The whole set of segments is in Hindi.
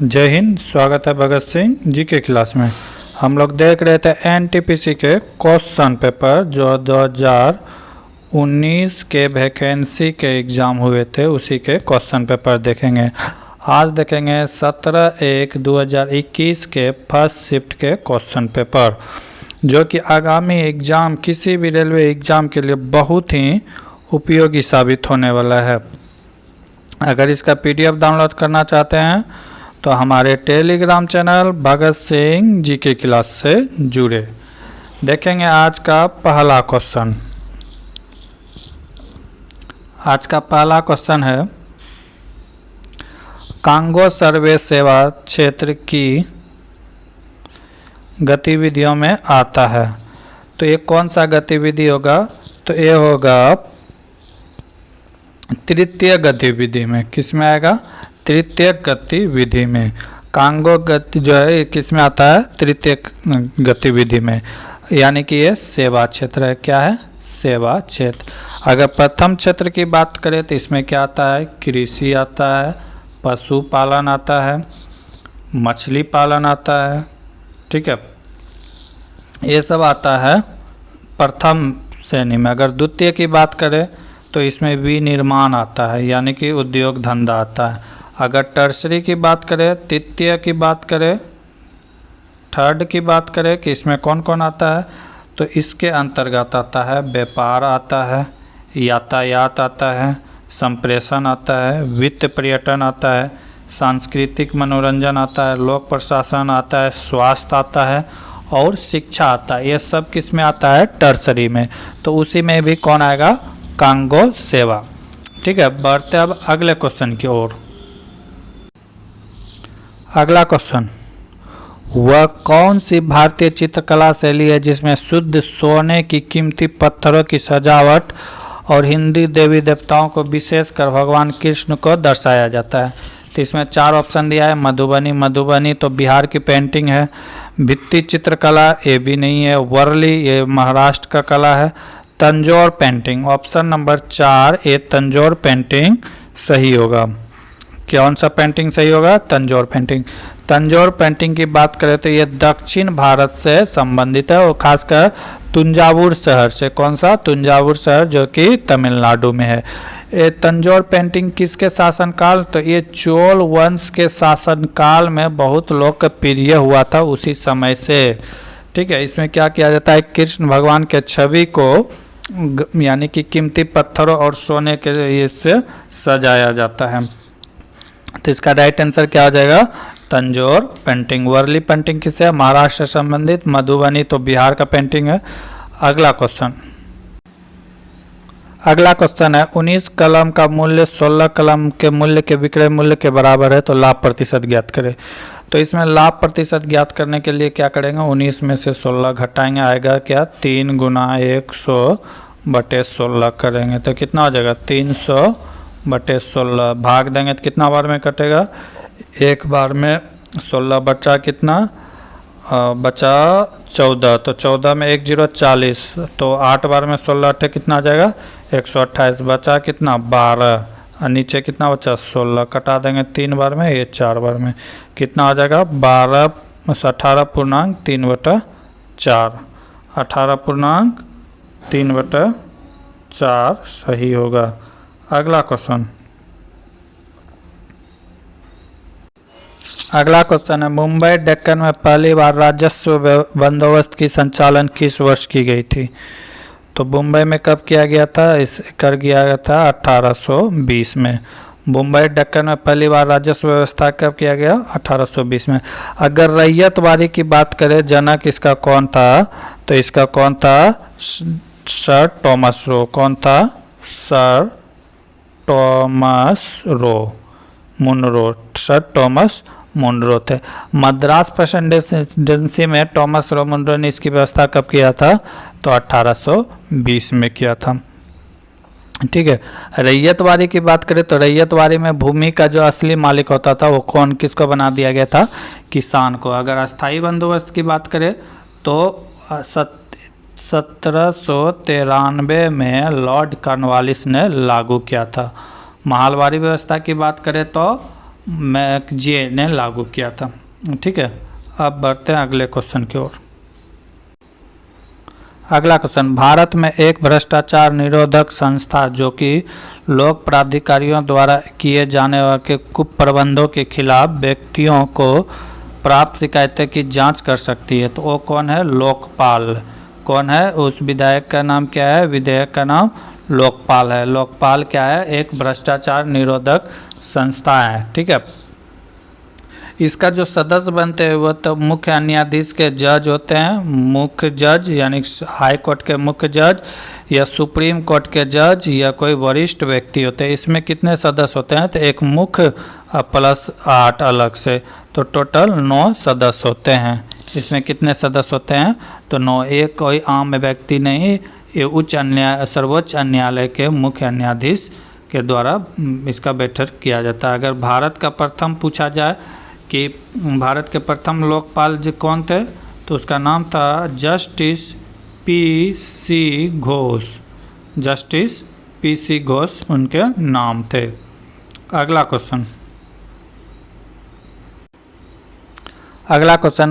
जय हिंद। स्वागत है भगत सिंह जी के क्लास में। हम लोग देख रहे थे एनटीपीसी के क्वेश्चन पेपर जो 2019 के वैकेंसी के एग्ज़ाम हुए थे, उसी के क्वेश्चन पेपर देखेंगे। आज देखेंगे 17/1/2021 के फर्स्ट शिफ्ट के क्वेश्चन पेपर, जो कि आगामी एग्ज़ाम किसी भी रेलवे एग्ज़ाम के लिए बहुत ही उपयोगी साबित होने वाला है। अगर इसका पीडीएफ डाउनलोड करना चाहते हैं तो हमारे टेलीग्राम चैनल भगत सिंह जी के क्लास से जुड़े। देखेंगे आज का पहला क्वेश्चन। आज का पहला क्वेश्चन है, कांगो सर्वे सेवा क्षेत्र की गतिविधियों में आता है। तो ये कौन सा गतिविधि होगा? तो ये होगा तृतीय गतिविधि में। किस में आएगा? तृतीय गतिविधि में। कांगो गति जो है ये किस में आता है? तृतीय गतिविधि में, यानी कि ये सेवा क्षेत्र है। क्या है? सेवा क्षेत्र। अगर प्रथम क्षेत्र की बात करें तो इसमें क्या आता है? कृषि आता है, पशुपालन आता है, मछली पालन आता है। ठीक है, ये सब आता है प्रथम श्रेणी में। अगर द्वितीय की बात करें तो इसमें विनिर्माण आता है, यानी कि उद्योग धंधा आता है। अगर टर्सरी की बात करें, तृतीय की बात करें, थर्ड की बात करें कि इसमें कौन कौन आता है, तो इसके अंतर्गत आता है व्यापार आता है, यातायात आता है, संप्रेषण आता है, वित्त पर्यटन आता है, सांस्कृतिक मनोरंजन आता है, लोक प्रशासन आता है, स्वास्थ्य आता है और शिक्षा आता है। ये सब किस में आता है? टर्सरी में। तो उसी में भी कौन आएगा? कांगो सेवा। ठीक है, बढ़ते अब अगले क्वेश्चन की ओर। अगला क्वेश्चन, वह कौन सी भारतीय चित्रकला शैली है जिसमें शुद्ध सोने की कीमती पत्थरों की सजावट और हिंदू देवी देवताओं को विशेषकर भगवान कृष्ण को दर्शाया जाता है? तो इसमें चार ऑप्शन दिया है। मधुबनी तो बिहार की पेंटिंग है। भित्ति चित्रकला ये भी नहीं है। वर्ली ये महाराष्ट्र का कला है। तंजौर पेंटिंग, ऑप्शन नंबर 4 ये तंजौर पेंटिंग सही होगा। कौन सा पेंटिंग सही होगा? तंजौर पेंटिंग। तंजौर पेंटिंग की बात करें तो ये दक्षिण भारत से संबंधित है और खासकर तंजावुर शहर से। कौन सा? तंजावुर शहर जो कि तमिलनाडु में है। ये तंजौर पेंटिंग किसके शासनकाल? तो ये चोल वंश के शासनकाल में बहुत लोकप्रिय हुआ था उसी समय से। ठीक है, इसमें क्या किया जाता है? कृष्ण भगवान के छवि को यानी कि कीमती पत्थरों और सोने के इससे सजाया जाता है। तो इसका राइट आंसर क्या हो जाएगा? तंजौर पेंटिंग। वर्ली पेंटिंग किससे है? महाराष्ट्र से संबंधित। मधुबनी तो बिहार का पेंटिंग है। अगला क्वेश्चन है, 19 कलम का मूल्य 16 कलम के मूल्य के विक्रय मूल्य के बराबर है, तो लाभ प्रतिशत ज्ञात करें। तो इसमें लाभ प्रतिशत ज्ञात करने के लिए क्या करेंगे? 19 में से 16 घटाएंगे, आएगा क्या? 3 × 100/16 करेंगे तो कितना हो जाएगा? 300/16। भाग देंगे तो कितना बार में कटेगा? एक बार में। 16 बचा कितना? बचा 14। तो 14 में 1 0 40, तो 8 बार में 16 8 कितना आ जाएगा? 128। बचा कितना? 12 और नीचे कितना बचा? 16। कटा देंगे 3 बार में, ये 4 बार में। कितना आ जाएगा? 18.3/4। 18.3/4 सही होगा। अगला क्वेश्चन है, मुंबई डेक्कन में पहली बार राजस्व बंदोबस्त की संचालन किस वर्ष की गई थी? तो मुंबई में कब किया गया था? किया गया था 1820 में। मुंबई डेक्कन में पहली बार राजस्व व्यवस्था कब किया गया? 1820 में। अगर रैयतवारी की बात करें, जनक इसका कौन था? तो इसका कौन था? Sir Thomas Roe. कौन था? Sir Thomas Roe Munro. Sir Thomas Munro थे। मद्रास प्रेसिडेंसी में टॉमस रो मुनरो ने इसकी व्यवस्था कब किया था? तो 1820 में किया था। ठीक है, रैयतवारी की बात करें तो रैयतवारी में भूमि का जो असली मालिक होता था वो कौन, किसको बना दिया गया था? किसान को। अगर अस्थाई बंदोबस्त की बात करें तो 1793 में लॉर्ड कॉर्नवालिस ने लागू किया था। महलवारी व्यवस्था की बात करें तो मैकजे ने लागू किया था। ठीक है, अब बढ़ते हैं अगले क्वेश्चन की ओर। अगला क्वेश्चन, भारत में एक भ्रष्टाचार निरोधक संस्था जो कि लोक प्राधिकारियों द्वारा किए जाने वाले कुप्रबंधों के खिलाफ व्यक्तियों को प्राप्त शिकायतें की जांच कर सकती है, तो वो कौन है? लोकपाल। कौन है? उस विधायक का नाम क्या है? विधेयक का नाम लोकपाल है। लोकपाल क्या है? एक भ्रष्टाचार निरोधक संस्था है। ठीक है, इसका जो सदस्य बनते हैं वो तो मुख्य न्यायाधीश के जज होते हैं, मुख्य जज यानी हाई कोर्ट के मुख्य जज या सुप्रीम कोर्ट के जज या कोई वरिष्ठ व्यक्ति होते हैं। इसमें कितने सदस्य होते हैं? तो एक मुख्य प्लस 8 अलग से, तो टोटल 9 सदस्य होते हैं। इसमें कितने सदस्य होते हैं? तो 9। एक कोई आम व्यक्ति नहीं, ये सर्वोच्च न्यायालय के मुख्य न्यायाधीश के द्वारा इसका बैठक किया जाता है। अगर भारत का प्रथम पूछा जाए कि भारत के प्रथम लोकपाल जी कौन थे, तो उसका नाम था justice PC. Ghosh. Justice PC. Ghosh उनके नाम थे। अगला क्वेश्चन,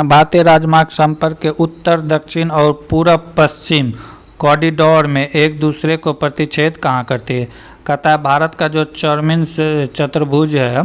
भारतीय राजमार्ग संपर्क के उत्तर दक्षिण और पूरब पश्चिम कॉरिडोर में एक दूसरे को प्रतिच्छेद कहाँ करती है? कहता है भारत का जो चौरमीन चतुर्भुज है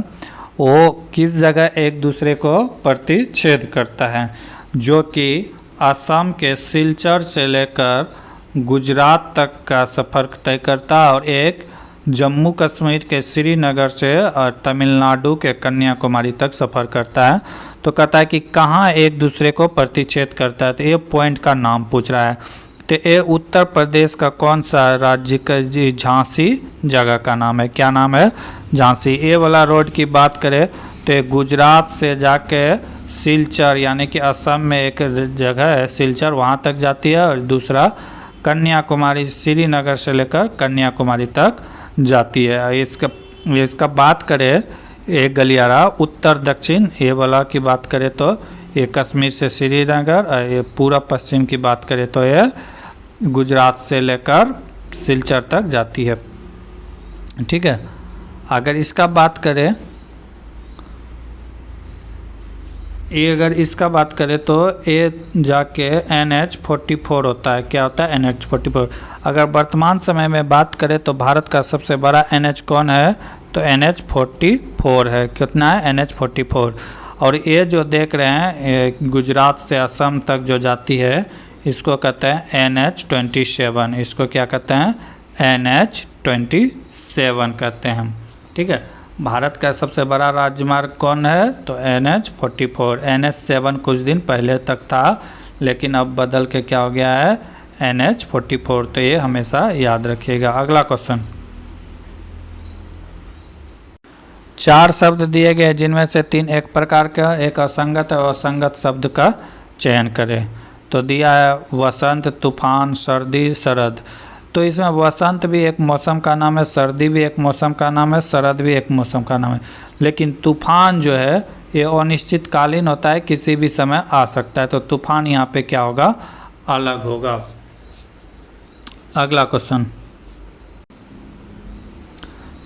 वो किस जगह एक दूसरे को प्रतिच्छेद करता है? जो कि असम के सिलचर से लेकर गुजरात तक का सफ़र तय करता है और एक जम्मू कश्मीर के श्रीनगर से और तमिलनाडु के कन्याकुमारी तक सफ़र करता है। तो कहता है कि कहाँ एक दूसरे को प्रतिच्छेद करता है, तो ये पॉइंट का नाम पूछ रहा है। तो ये उत्तर प्रदेश का कौन सा राज्य का? जी, झांसी जगह का नाम है। क्या नाम है? झांसी। ये वाला रोड की बात करें तो ये गुजरात से जाके सिलचर यानी कि असम में एक जगह है सिलचर, वहाँ तक जाती है, और दूसरा कन्याकुमारी श्रीनगर से लेकर कन्याकुमारी तक जाती है। इसका बात करें ये गलियारा उत्तर दक्षिण, ये वाला की बात करें तो ये कश्मीर से श्रीनगर, और ये पूरब पश्चिम की बात करें तो ये गुजरात से लेकर सिलचर तक जाती है। ठीक है, अगर इसका बात करें अगर इसका बात करें तो ये जाके NH44 होता है। क्या होता है? NH44। अगर वर्तमान समय में बात करें तो भारत का सबसे बड़ा NH कौन है? तो NH44 है। कितना है? NH44। और ये जो देख रहे हैं गुजरात से असम तक जो जाती है इसको कहते हैं NH27। इसको क्या कहते हैं? NH27 कहते हैं। ठीक है, भारत का सबसे बड़ा राजमार्ग कौन है? तो NH44। NH7 कुछ दिन पहले तक था, लेकिन अब बदल के क्या हो गया है? NH44। तो ये हमेशा याद रखिएगा। अगला क्वेश्चन, 4 शब्द दिए गए जिनमें से 3 एक प्रकार का, एक असंगत और असंगत शब्द का चयन करें। तो दिया है वसंत, तूफान, सर्दी, शरद। तो इसमें वसंत भी एक मौसम का नाम है, सर्दी भी एक मौसम का नाम है, शरद भी एक मौसम का नाम है, लेकिन तूफान जो है ये अनिश्चितकालीन होता है, किसी भी समय आ सकता है। तो तूफान यहाँ पे क्या होगा? अलग होगा। अगला क्वेश्चन,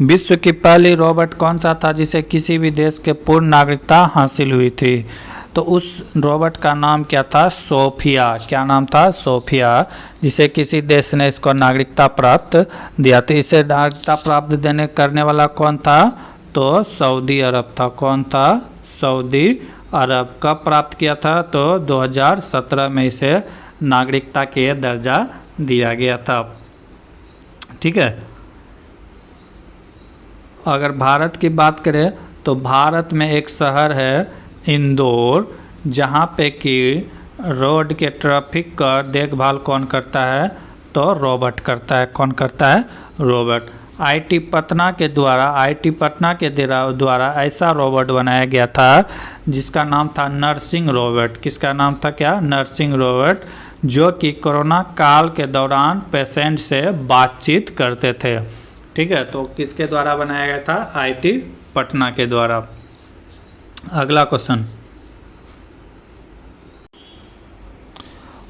विश्व की पहली रोबोट कौन सा था जिसे किसी भी देश के पूर्ण नागरिकता हासिल हुई थी? तो उस रोबोट का नाम क्या था? सोफिया। क्या नाम था? सोफिया, जिसे किसी देश ने इसको नागरिकता प्राप्त दिया। तो इसे नागरिकता प्राप्त करने वाला कौन था? तो सऊदी अरब था। कौन था? सऊदी अरब। कब प्राप्त किया था? तो 2017 में इसे नागरिकता के दर्जा दिया गया था। ठीक है, अगर भारत की बात करें तो भारत में एक शहर है इंदौर, जहाँ पे कि रोड के ट्रैफिक का देखभाल कौन करता है? तो रोबोट करता है। कौन करता है? रोबोट। आईटी पटना के द्वारा ऐसा रोबोट बनाया गया था जिसका नाम था नर्सिंग रोबोट। किसका नाम था? क्या? नर्सिंग रोबोट, जो कि कोरोना काल के दौरान पेशेंट से बातचीत करते थे। ठीक है, तो किसके द्वारा बनाया गया था? आईटी पटना के द्वारा। अगला क्वेश्चन,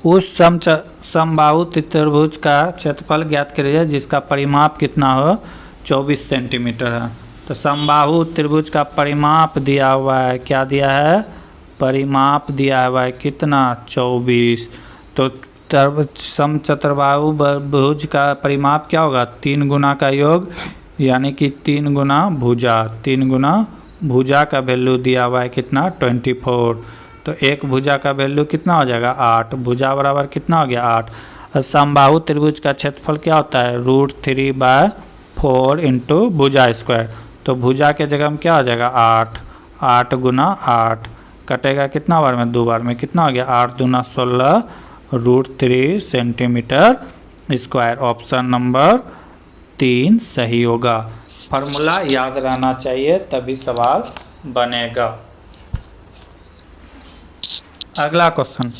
उस समबाहु त्रिभुज का क्षेत्रफल ज्ञात करिए जिसका परिमाप कितना हो? 24 सेंटीमीटर है। तो समबाहु त्रिभुज का परिमाप दिया हुआ है, क्या दिया है, परिमाप दिया हुआ है कितना, 24। तो समचतुर्बाहु भुज का परिमाप क्या होगा, 3 गुना का योग, यानी कि 3 गुना भुजा, 3 गुना भुजा का वैल्यू दिया हुआ है कितना, 24। तो एक भुजा का वैल्यू कितना हो जाएगा, 8। भुजा बराबर कितना हो गया, 8। समबाहु त्रिभुज का क्षेत्रफल क्या होता है, √3/4 इंटू भुजा स्क्वायर। तो भुजा के जगह में क्या हो जाएगा, 8। 8 गुना 8 कटेगा कितना बार में, 2 बार में, कितना हो गया, 8 दूना 16 √3 सेंटीमीटर स्क्वायर। ऑप्शन नंबर 3 सही होगा। फार्मूला याद रहना चाहिए तभी सवाल बनेगा। अगला क्वेश्चन,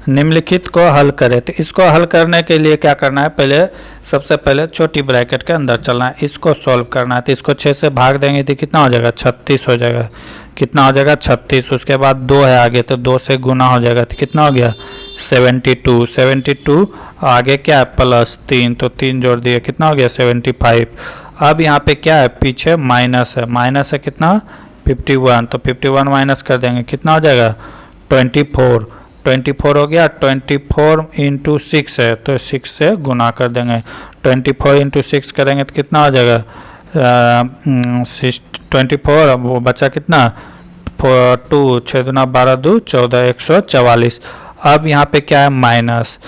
निम्नलिखित को हल करें। तो इसको हल करने के लिए क्या करना है, पहले सबसे पहले छोटी ब्रैकेट के अंदर चलना है, इसको सॉल्व करना है। तो इसको 6 से भाग देंगे तो कितना हो जाएगा, 36 हो जाएगा। कितना हो जाएगा, 36। उसके बाद 2 है आगे, तो 2 से गुना हो जाएगा, तो कितना हो गया, 72। 72 आगे क्या है, +3, तो 3 जोड़ दिए, कितना हो गया, 75। अब यहाँ पे क्या है, पीछे माइनस है, माइनस है कितना, 51। तो 51 माइनस कर देंगे, कितना हो जाएगा, 24। 24 हो गया, 24 इंटू 6 है, तो 6 से गुना कर देंगे। 24 इंटू 6 करेंगे तो कितना हो जाएगा, 24, वो बचा कितना, 2, 6 दूना 12, 2 14, 144। अब यहाँ पे क्या है, माइनस,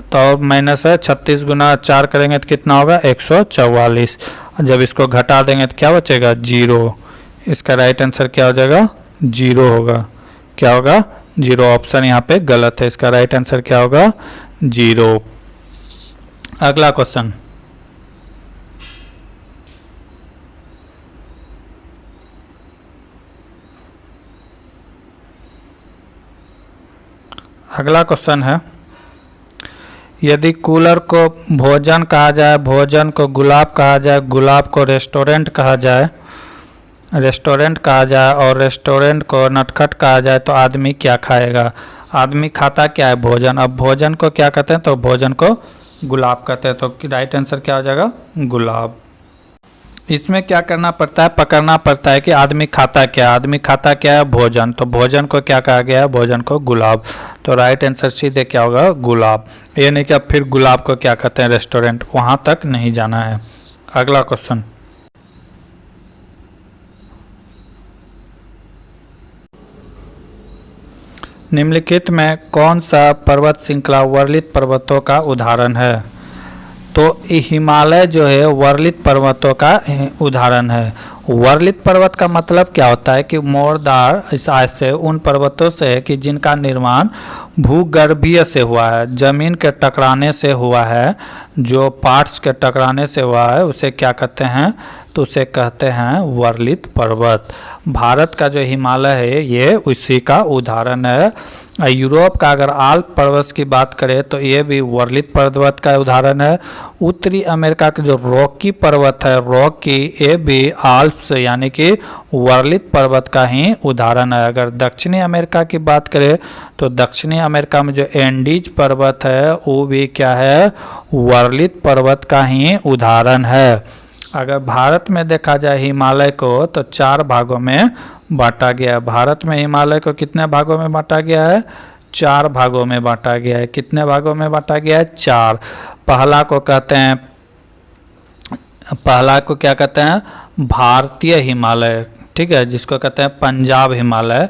तो माइनस है, 36 गुना 4 करेंगे तो कितना होगा, 144। जब इसको घटा देंगे तो क्या बचेगा, 0। इसका राइट आंसर क्या हो जाएगा, 0 होगा। क्या होगा, 0। ऑप्शन यहाँ पे गलत है, इसका राइट आंसर क्या होगा, 0। अगला क्वेश्चन, अगला क्वेश्चन है, यदि कूलर को भोजन कहा जाए, भोजन को गुलाब कहा जाए, गुलाब को रेस्टोरेंट कहा जाए, रेस्टोरेंट कहा जाए और रेस्टोरेंट को नटखट कहा जाए, तो आदमी क्या खाएगा। आदमी खाता क्या है, भोजन। अब भोजन को क्या कहते हैं, तो भोजन को गुलाब कहते हैं। तो राइट आंसर क्या हो जाएगा, गुलाब। इसमें क्या करना पड़ता है, पकड़ना पड़ता है कि आदमी खाता क्या, आदमी खाता क्या है, भोजन। तो भोजन को क्या कहा गया है, भोजन को गुलाब। तो राइट आंसर सीधे क्या होगा, गुलाब। ये नहीं कि अब फिर गुलाब को क्या कहते हैं, रेस्टोरेंट, वहाँ तक नहीं जाना है। अगला क्वेश्चन, निम्नलिखित में कौन सा पर्वत श्रृंखला वर्लित पर्वतों का उदाहरण है। तो हिमालय जो है वर्लित पर्वतों का उदाहरण है। वर्लित पर्वत का मतलब क्या होता है कि मोरदार ऐसे उन पर्वतों से है कि जिनका निर्माण भूगर्भीय से हुआ है, जमीन के टकराने से हुआ है, जो पार्ट्स के टकराने से हुआ है उसे क्या कहते हैं, तो उसे कहते हैं वर्लित पर्वत। भारत का जो हिमालय है ये उसी का उदाहरण है। यूरोप का अगर आल्प पर्वत की बात करें तो ये भी वर्लित पर्वत का उदाहरण है। उत्तरी अमेरिका के जो रॉकी पर्वत है, रॉकी, ये भी आल्प्स यानी कि वर्लित पर्वत का ही उदाहरण है। अगर दक्षिणी अमेरिका की बात करें तो दक्षिणी अमेरिका में जो एंडीज पर्वत है वो भी क्या है, वर्लित पर्वत का ही उदाहरण है। अगर भारत में देखा जाए हिमालय को तो 4 भागों में बांटा गया है। भारत में हिमालय को कितने भागों में बांटा गया है, 4 भागों में बांटा गया है। कितने भागों में बांटा गया है, 4। पहला को कहते हैं, पहला को क्या कहते हैं, भारतीय हिमालय, ठीक है, जिसको कहते हैं पंजाब हिमालय।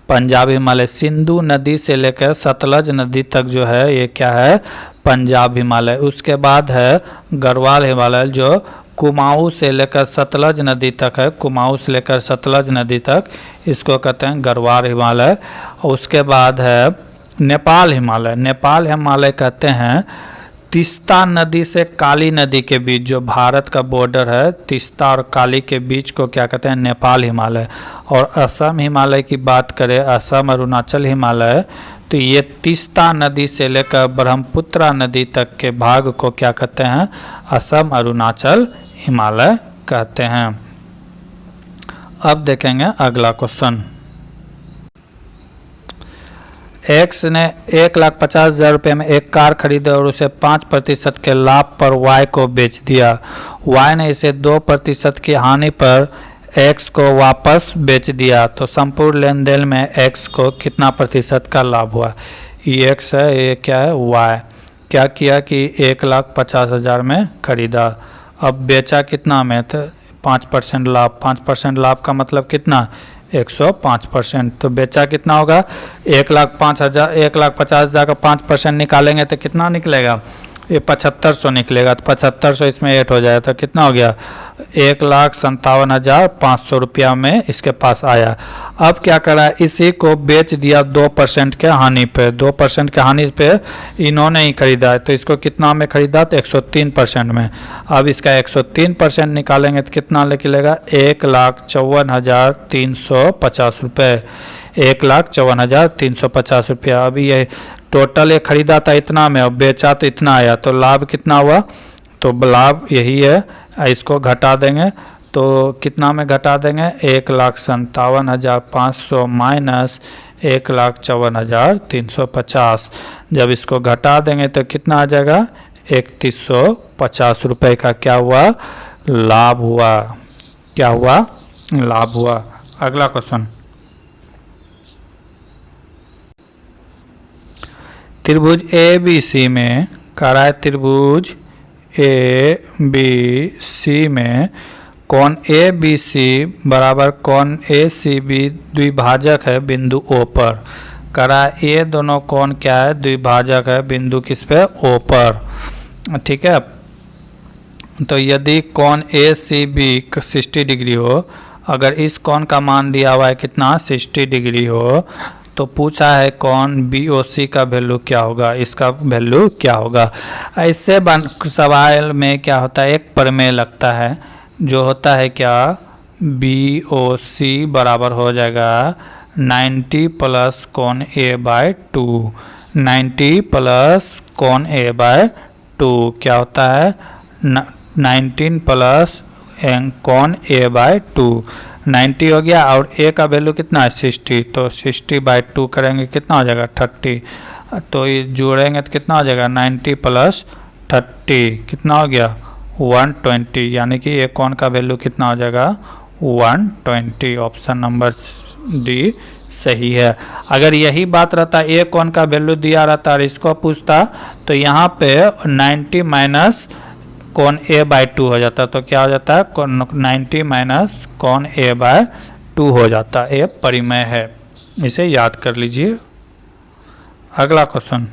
पंजाब हिमालय सिंधु नदी से लेकर सतलज नदी तक जो है ये क्या है, पंजाब हिमालय। उसके बाद है गढ़वाल हिमालय जो कुमाऊं से लेकर सतलज नदी तक है, कुमाऊं से लेकर सतलज नदी तक, इसको कहते हैं गढ़वाल हिमालय। उसके बाद है नेपाल हिमालय। नेपाल हिमालय कहते हैं तीस्ता नदी से काली नदी के बीच जो भारत का बॉर्डर है, तीस्ता और काली के बीच को क्या कहते हैं, नेपाल हिमालय। और असम हिमालय की बात करें, असम अरुणाचल हिमालय, तो ये तीस्ता नदी से लेकर ब्रह्मपुत्रा नदी तक के भाग को क्या कहते हैं, असम अरुणाचल हिमालय कहते हैं। अब देखेंगे अगला क्वेश्चन। एक्स ने 1,50,000 रुपये में एक कार खरीदे और उसे 5% के लाभ पर वाई को बेच दिया। वाई ने इसे 2% की हानि पर एक्स को वापस बेच दिया, तो संपूर्ण लेन देन में एक्स को कितना प्रतिशत का लाभ हुआ। ये एक्स है, ये क्या है, वाई। क्या किया कि 1,50,000 में खरीदा, अब बेचा कितना में, तो 5% लाभ। 5% लाभ का मतलब कितना, 105%। तो बेचा कितना होगा, 1,50,000 का 5% निकालेंगे तो कितना निकलेगा, ये 7,500 निकलेगा। तो 7,500 इसमें ऐड हो जाएगा तो कितना हो गया, 1,57,500 रुपया में इसके पास आया। अब क्या करा, इसी को बेच दिया 2% के हानि पे। 2% के हानि पे इन्होंने ही खरीदा है, तो इसको कितना में खरीदा, तो 103% में। अब इसका 103% निकालेंगे तो कितना निकलेगा, 1,54,350 रुपये। 1,54,350 रुपया। अभी ये टोटल ये खरीदा था इतना में और बेचा तो इतना आया, तो लाभ कितना हुआ, तो लाभ यही है। इसको घटा देंगे तो कितना में घटा देंगे, 1,57,500 माइनस 1,54,350। जब इसको घटा देंगे तो कितना आ जाएगा, 3,150 रुपये का क्या हुआ, लाभ हुआ। क्या हुआ, लाभ हुआ। अगला क्वेश्चन, त्रिभुज ए बी सी में करा है, त्रिभुज ए बी सी में कोण ए बी सी बराबर कोण ए सी बी द्विभाजक है बिंदु ओ पर। करा ये दोनों कोण क्या है, द्विभाजक है बिंदु किस पे, ओ पर। ठीक है, तो यदि कोण ए सी बी 60 डिग्री हो, अगर इस कोण का मान दिया हुआ है कितना, 60 डिग्री हो, तो पूछा है कौन बी ओ सी का वैल्यू क्या होगा, इसका वैल्यू क्या होगा। ऐसे सवाल में क्या होता है, एक प्रमेय लगता है जो होता है क्या, बी ओ सी बराबर हो जाएगा 90 प्लस कोण ए बाय 2। 90 प्लस कोण ए बाय 2 क्या होता है, 19 प्लस कोण ए बाय 2। 90 हो गया और ए का वैल्यू कितना है, 60। तो 60/2 करेंगे कितना हो जाएगा, 30। तो ये जोड़ेंगे तो कितना हो जाएगा, 90 प्लस 30 कितना हो गया, 120। यानी कि ए कोण का वैल्यू कितना हो जाएगा, 120। ऑप्शन नंबर डी सही है। अगर यही बात रहता, ए कोण का वैल्यू दिया रहता और इसको पूछता, तो यहाँ पे 90 माइनस कोण ए बाय 2 हो जाता, तो क्या हो जाता है, 90 माइनस कोण ए बाय 2 हो जाता। ये परिमेय है, इसे याद कर लीजिए। अगला क्वेश्चन,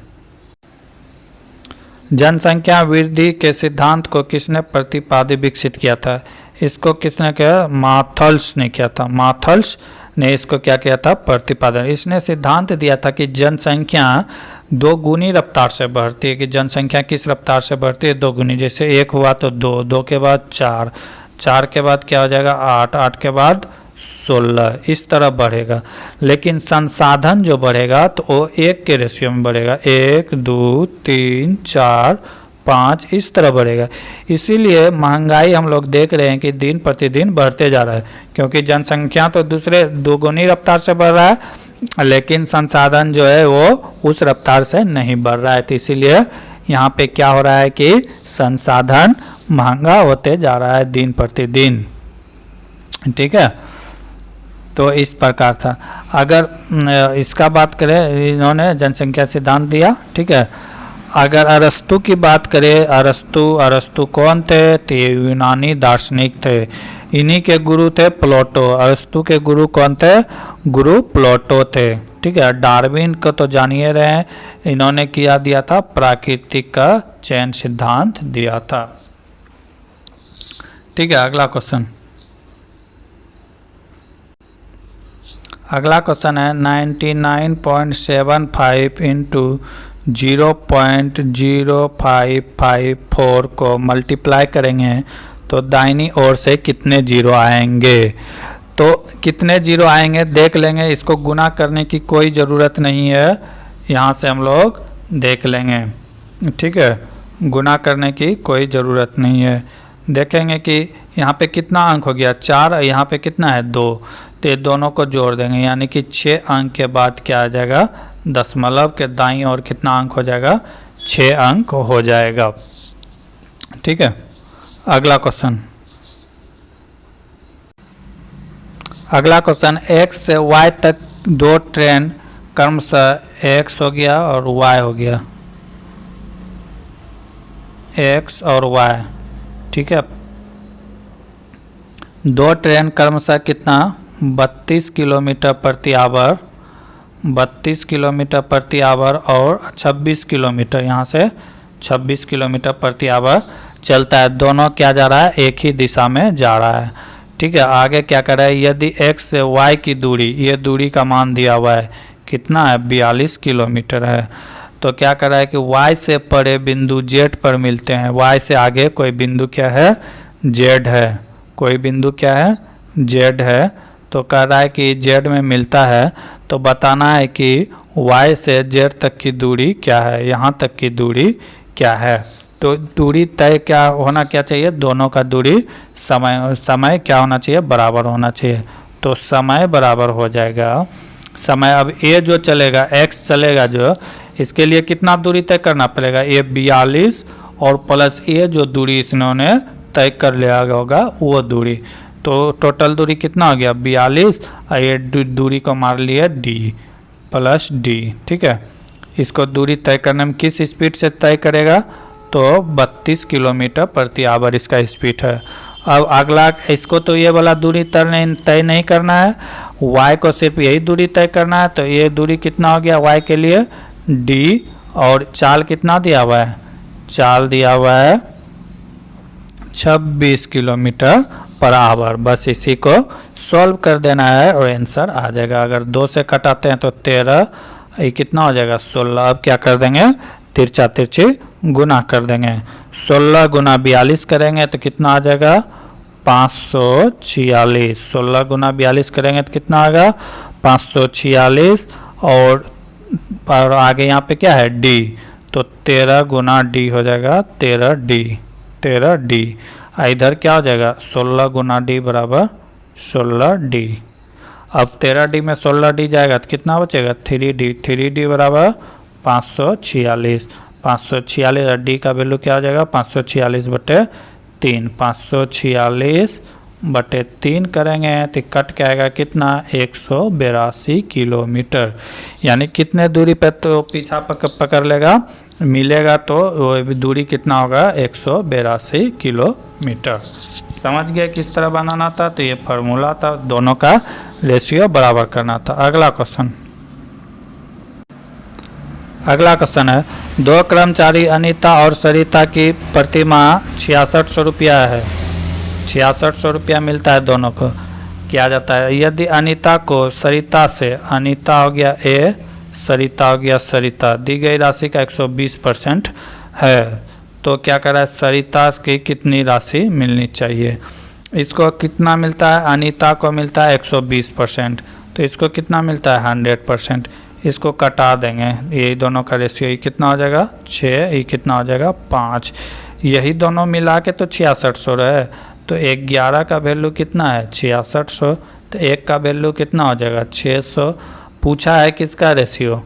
जनसंख्या वृद्धि के सिद्धांत को किसने प्रतिपादित विकसित किया था। इसको किसने किया, माथल्स ने किया था। माथल्स ने इसको क्या किया था, प्रतिपादन। इसने सिद्धांत दिया था कि जनसंख्या दोगुनी रफ्तार से बढ़ती है, कि जनसंख्या किस रफ्तार से बढ़ती है, दोगुनी। जैसे 1 हुआ तो 2, 2 के बाद 4, 4 के बाद क्या हो जाएगा, 8, 8 के बाद 16, इस तरह बढ़ेगा। लेकिन संसाधन जो बढ़ेगा तो वो 1 के रेशियो में बढ़ेगा, 1 2 3 4 5 इस तरह बढ़ेगा। इसीलिए महंगाई हम लोग देख रहे हैं कि दिन प्रतिदिन बढ़ते जा रहा है, क्योंकि जनसंख्या तो दूसरे दोगुनी रफ्तार से बढ़ रहा है, लेकिन संसाधन जो है वो उस रफ्तार से नहीं बढ़ रहा है। तो इसीलिए यहाँ पे क्या हो रहा है कि संसाधन महंगा होते जा रहा है दिन प्रतिदिन। ठीक है, तो इस प्रकार था। अगर इसका बात करें, इन्होंने जनसंख्या सिद्धांत दिया। ठीक है, अगर अरस्तु की बात करें, अरस्तु कौन थे, तो यूनानी दार्शनिक थे। इन्हीं के गुरु थे प्लेटो। अरस्तु के गुरु कौन थे, गुरु प्लेटो थे। ठीक है, डार्विन को तो जानिए रहे हैं, इन्होंने किया दिया था, प्राकृतिक का चयन सिद्धांत दिया था। ठीक है, अगला क्वेश्चन, अगला क्वेश्चन है 99.75 इंटू 0.0554 को मल्टीप्लाई करेंगे तो दाहिनी ओर से कितने जीरो आएंगे। तो कितने जीरो आएंगे देख लेंगे, इसको गुना करने की कोई ज़रूरत नहीं है, यहाँ से हम लोग देख लेंगे। ठीक है, गुना करने की कोई ज़रूरत नहीं है। देखेंगे कि यहाँ पे कितना अंक हो गया, 4, यहाँ पे कितना है 2, तो ये दोनों को जोड़ देंगे, यानी कि 6 अंक के बाद क्या आ जाएगा, दशमलव के दाईं ओर कितना अंक हो जाएगा, 6 अंक हो जाएगा। ठीक है, अगला क्वेश्चन। अगला क्वेश्चन, x से y तक दो ट्रेन क्रमशः x हो गया और y हो गया, x और y। ठीक है, दो ट्रेन क्रमशः कितना 32 किलोमीटर प्रति आवर, 32 किलोमीटर प्रति आवर और 26 किलोमीटर, यहाँ से 26 किलोमीटर प्रति आवर चलता है। दोनों क्या जा रहा है, एक ही दिशा में जा रहा है। ठीक है, आगे क्या कर रहा है, यदि x से y की दूरी, ये दूरी का मान दिया हुआ है कितना है, 42 किलोमीटर है। तो क्या कर रहा है कि y से परे बिंदु z पर मिलते हैं। y से आगे कोई बिंदु क्या है, z है, कोई बिंदु क्या है, z है। तो कह रहा है कि z में मिलता है, तो बताना है कि y से z तक की दूरी क्या है, यहाँ तक की दूरी क्या है। तो दूरी तय क्या होना क्या चाहिए, दोनों का दूरी समय क्या होना चाहिए, बराबर होना चाहिए। तो समय बराबर हो जाएगा समय। अब a जो चलेगा, x चलेगा जो, इसके लिए कितना दूरी तय करना पड़ेगा, ये 42 और प्लस a जो दूरी इन्होंने तय कर लिया होगा वो दूरी। तो टोटल दूरी कितना हो गया, 42, और ये दूरी को मार लिया d प्लस d। ठीक है, इसको दूरी तय करने में किस स्पीड से तय करेगा, तो 32 किलोमीटर प्रति आवर इसका स्पीड है। अब अगला, इसको तो ये वाला दूरी तय नहीं करना है, y को सिर्फ यही दूरी तय करना है। तो ये दूरी कितना हो गया y के लिए, d, और चाल कितना दिया हुआ है, चाल दिया हुआ है 26 किलोमीटर पर आवर। बस इसी को सॉल्व कर देना है और आंसर आ जाएगा। अगर 2 से कटाते हैं तो 13, ये कितना हो जाएगा, 16। अब क्या कर देंगे, तिरछा तिरछी गुना कर देंगे। 16 गुना 42 करेंगे तो कितना आ जाएगा, 546। 16 गुना 42 करेंगे तो कितना आएगा, 546। और आगे यहाँ पे क्या है, d, तो 13 गुना d हो जाएगा 13d। इधर क्या हो जाएगा, 16 गुना d बराबर 16d। अब 13d में 16d जाएगा तो कितना बचेगा, 3d बराबर 546। 546 और d का वैल्यू क्या हो जाएगा, 546 बटे 3। 546 बटे 3 करेंगे तो कट के आएगा कितना, 182 किलोमीटर। यानी कितने दूरी पे तो पीछा पकड़ लेगा, मिलेगा तो वो दूरी कितना होगा, 182 किलोमीटर। समझ गए किस तरह बनाना था। तो ये फार्मूला था, दोनों का रेशियो बराबर करना था। अगला क्वेश्चन है, दो कर्मचारी अनीता और सरिता की प्रतिमा 6600 रुपया है, 6600 रुपया मिलता है दोनों को। किया जाता है, यदि अनीता को सरिता से, अनीता हो गया ए, सरिता हो गया सरिता, दी गई राशि का 120% है, तो क्या कर रहा है, सरिता की कितनी राशि मिलनी चाहिए। इसको कितना मिलता है, अनीता को मिलता है 120%, तो इसको कितना मिलता है 100%। इसको कटा देंगे, यही दोनों का रेशियो, ये कितना हो जाएगा 6, ये कितना हो जाएगा 5, यही दोनों मिला के तो 6600 है। तो 11 का वैल्यू कितना है 6600, तो 1 का वैल्यू कितना हो जाएगा 600। पूछा है किसका रेशियो,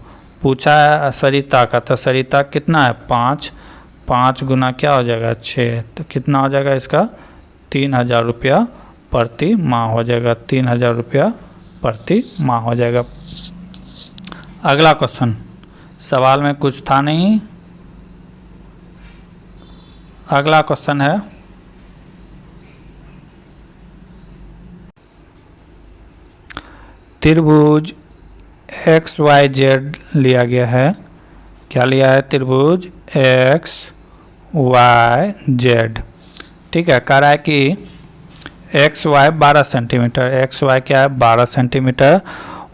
पूछा है सरिता का, तो सरिता कितना है 5, 5 गुना क्या हो जाएगा 6, तो कितना हो जाएगा इसका 3000 रुपया प्रति माह हो जाएगा, 3000 रुपया प्रति माह हो जाएगा। अगला क्वेश्चन, सवाल में कुछ था नहीं। अगला क्वेश्चन है, त्रिभुज XYZ लिया गया है। क्या लिया है, त्रिभुज XYZ। ठीक है, कह रहा है कि XY 12 सेंटीमीटर, XY क्या है 12 सेंटीमीटर,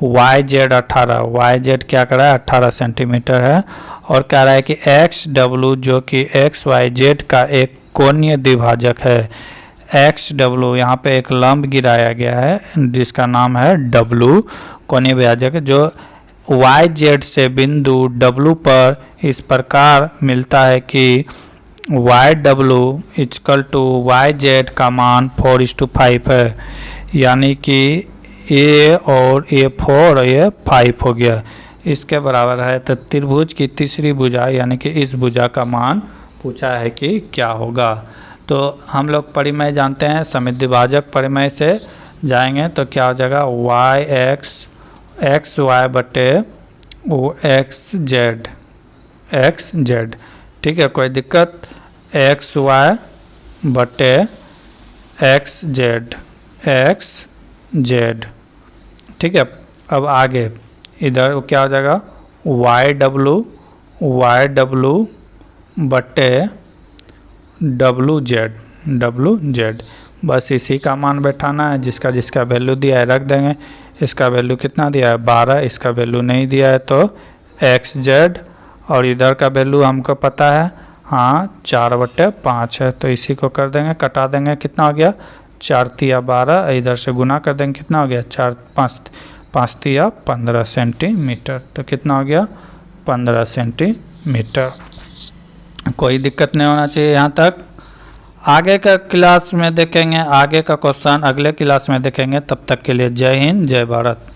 YZ 18, YZ क्या कर रहा है 18 सेंटीमीटर है। और कह रहा है कि XW जो कि XYZ का एक कोणीय द्विभाजक है। XW यहाँ पे एक लंब गिराया गया है जिसका नाम है W, कोणीय द्विभाजक, जो YZ से बिंदु W पर इस प्रकार मिलता है कि YW इक्वल टू YZ का मान 4:5 है। यानी कि A और A 4 और ये 5 हो गया। इसके बराबर है। तो त्रिभुज की तीसरी भुजा यानी कि इस भुजा का मान पूछा है कि क्या होगा। तो हम लोग परिमेय जानते हैं, समिद्विभाजक परिमेय से जाएंगे तो क्या हो जाएगा, वाई एक्स वाई बटे एक्स जेड। ठीक है, कोई दिक्कत, एक्स वाई बटे एक्स जेड। ठीक है, अब आगे इधर क्या हो जाएगा, वाई डब्लू बटे डब्लू जेड। बस इसी का मान बैठाना है, जिसका वैल्यू दिया है रख देंगे। इसका वैल्यू कितना दिया है 12, इसका वैल्यू नहीं दिया है तो एक्स जेड, और इधर का वैल्यू हमको पता है हाँ 4/5 है, तो इसी को कर देंगे, कटा देंगे, कितना हो गया 4 तिया 12, इधर से गुना कर देंगे, कितना हो गया 4 5 तिया 15 सेंटीमीटर। तो कितना हो गया 15 सेंटीमीटर। कोई दिक्कत नहीं होना चाहिए यहाँ तक। आगे का क्लास में देखेंगे, आगे का क्वेश्चन अगले क्लास में देखेंगे। तब तक के लिए जय हिंद, जय भारत।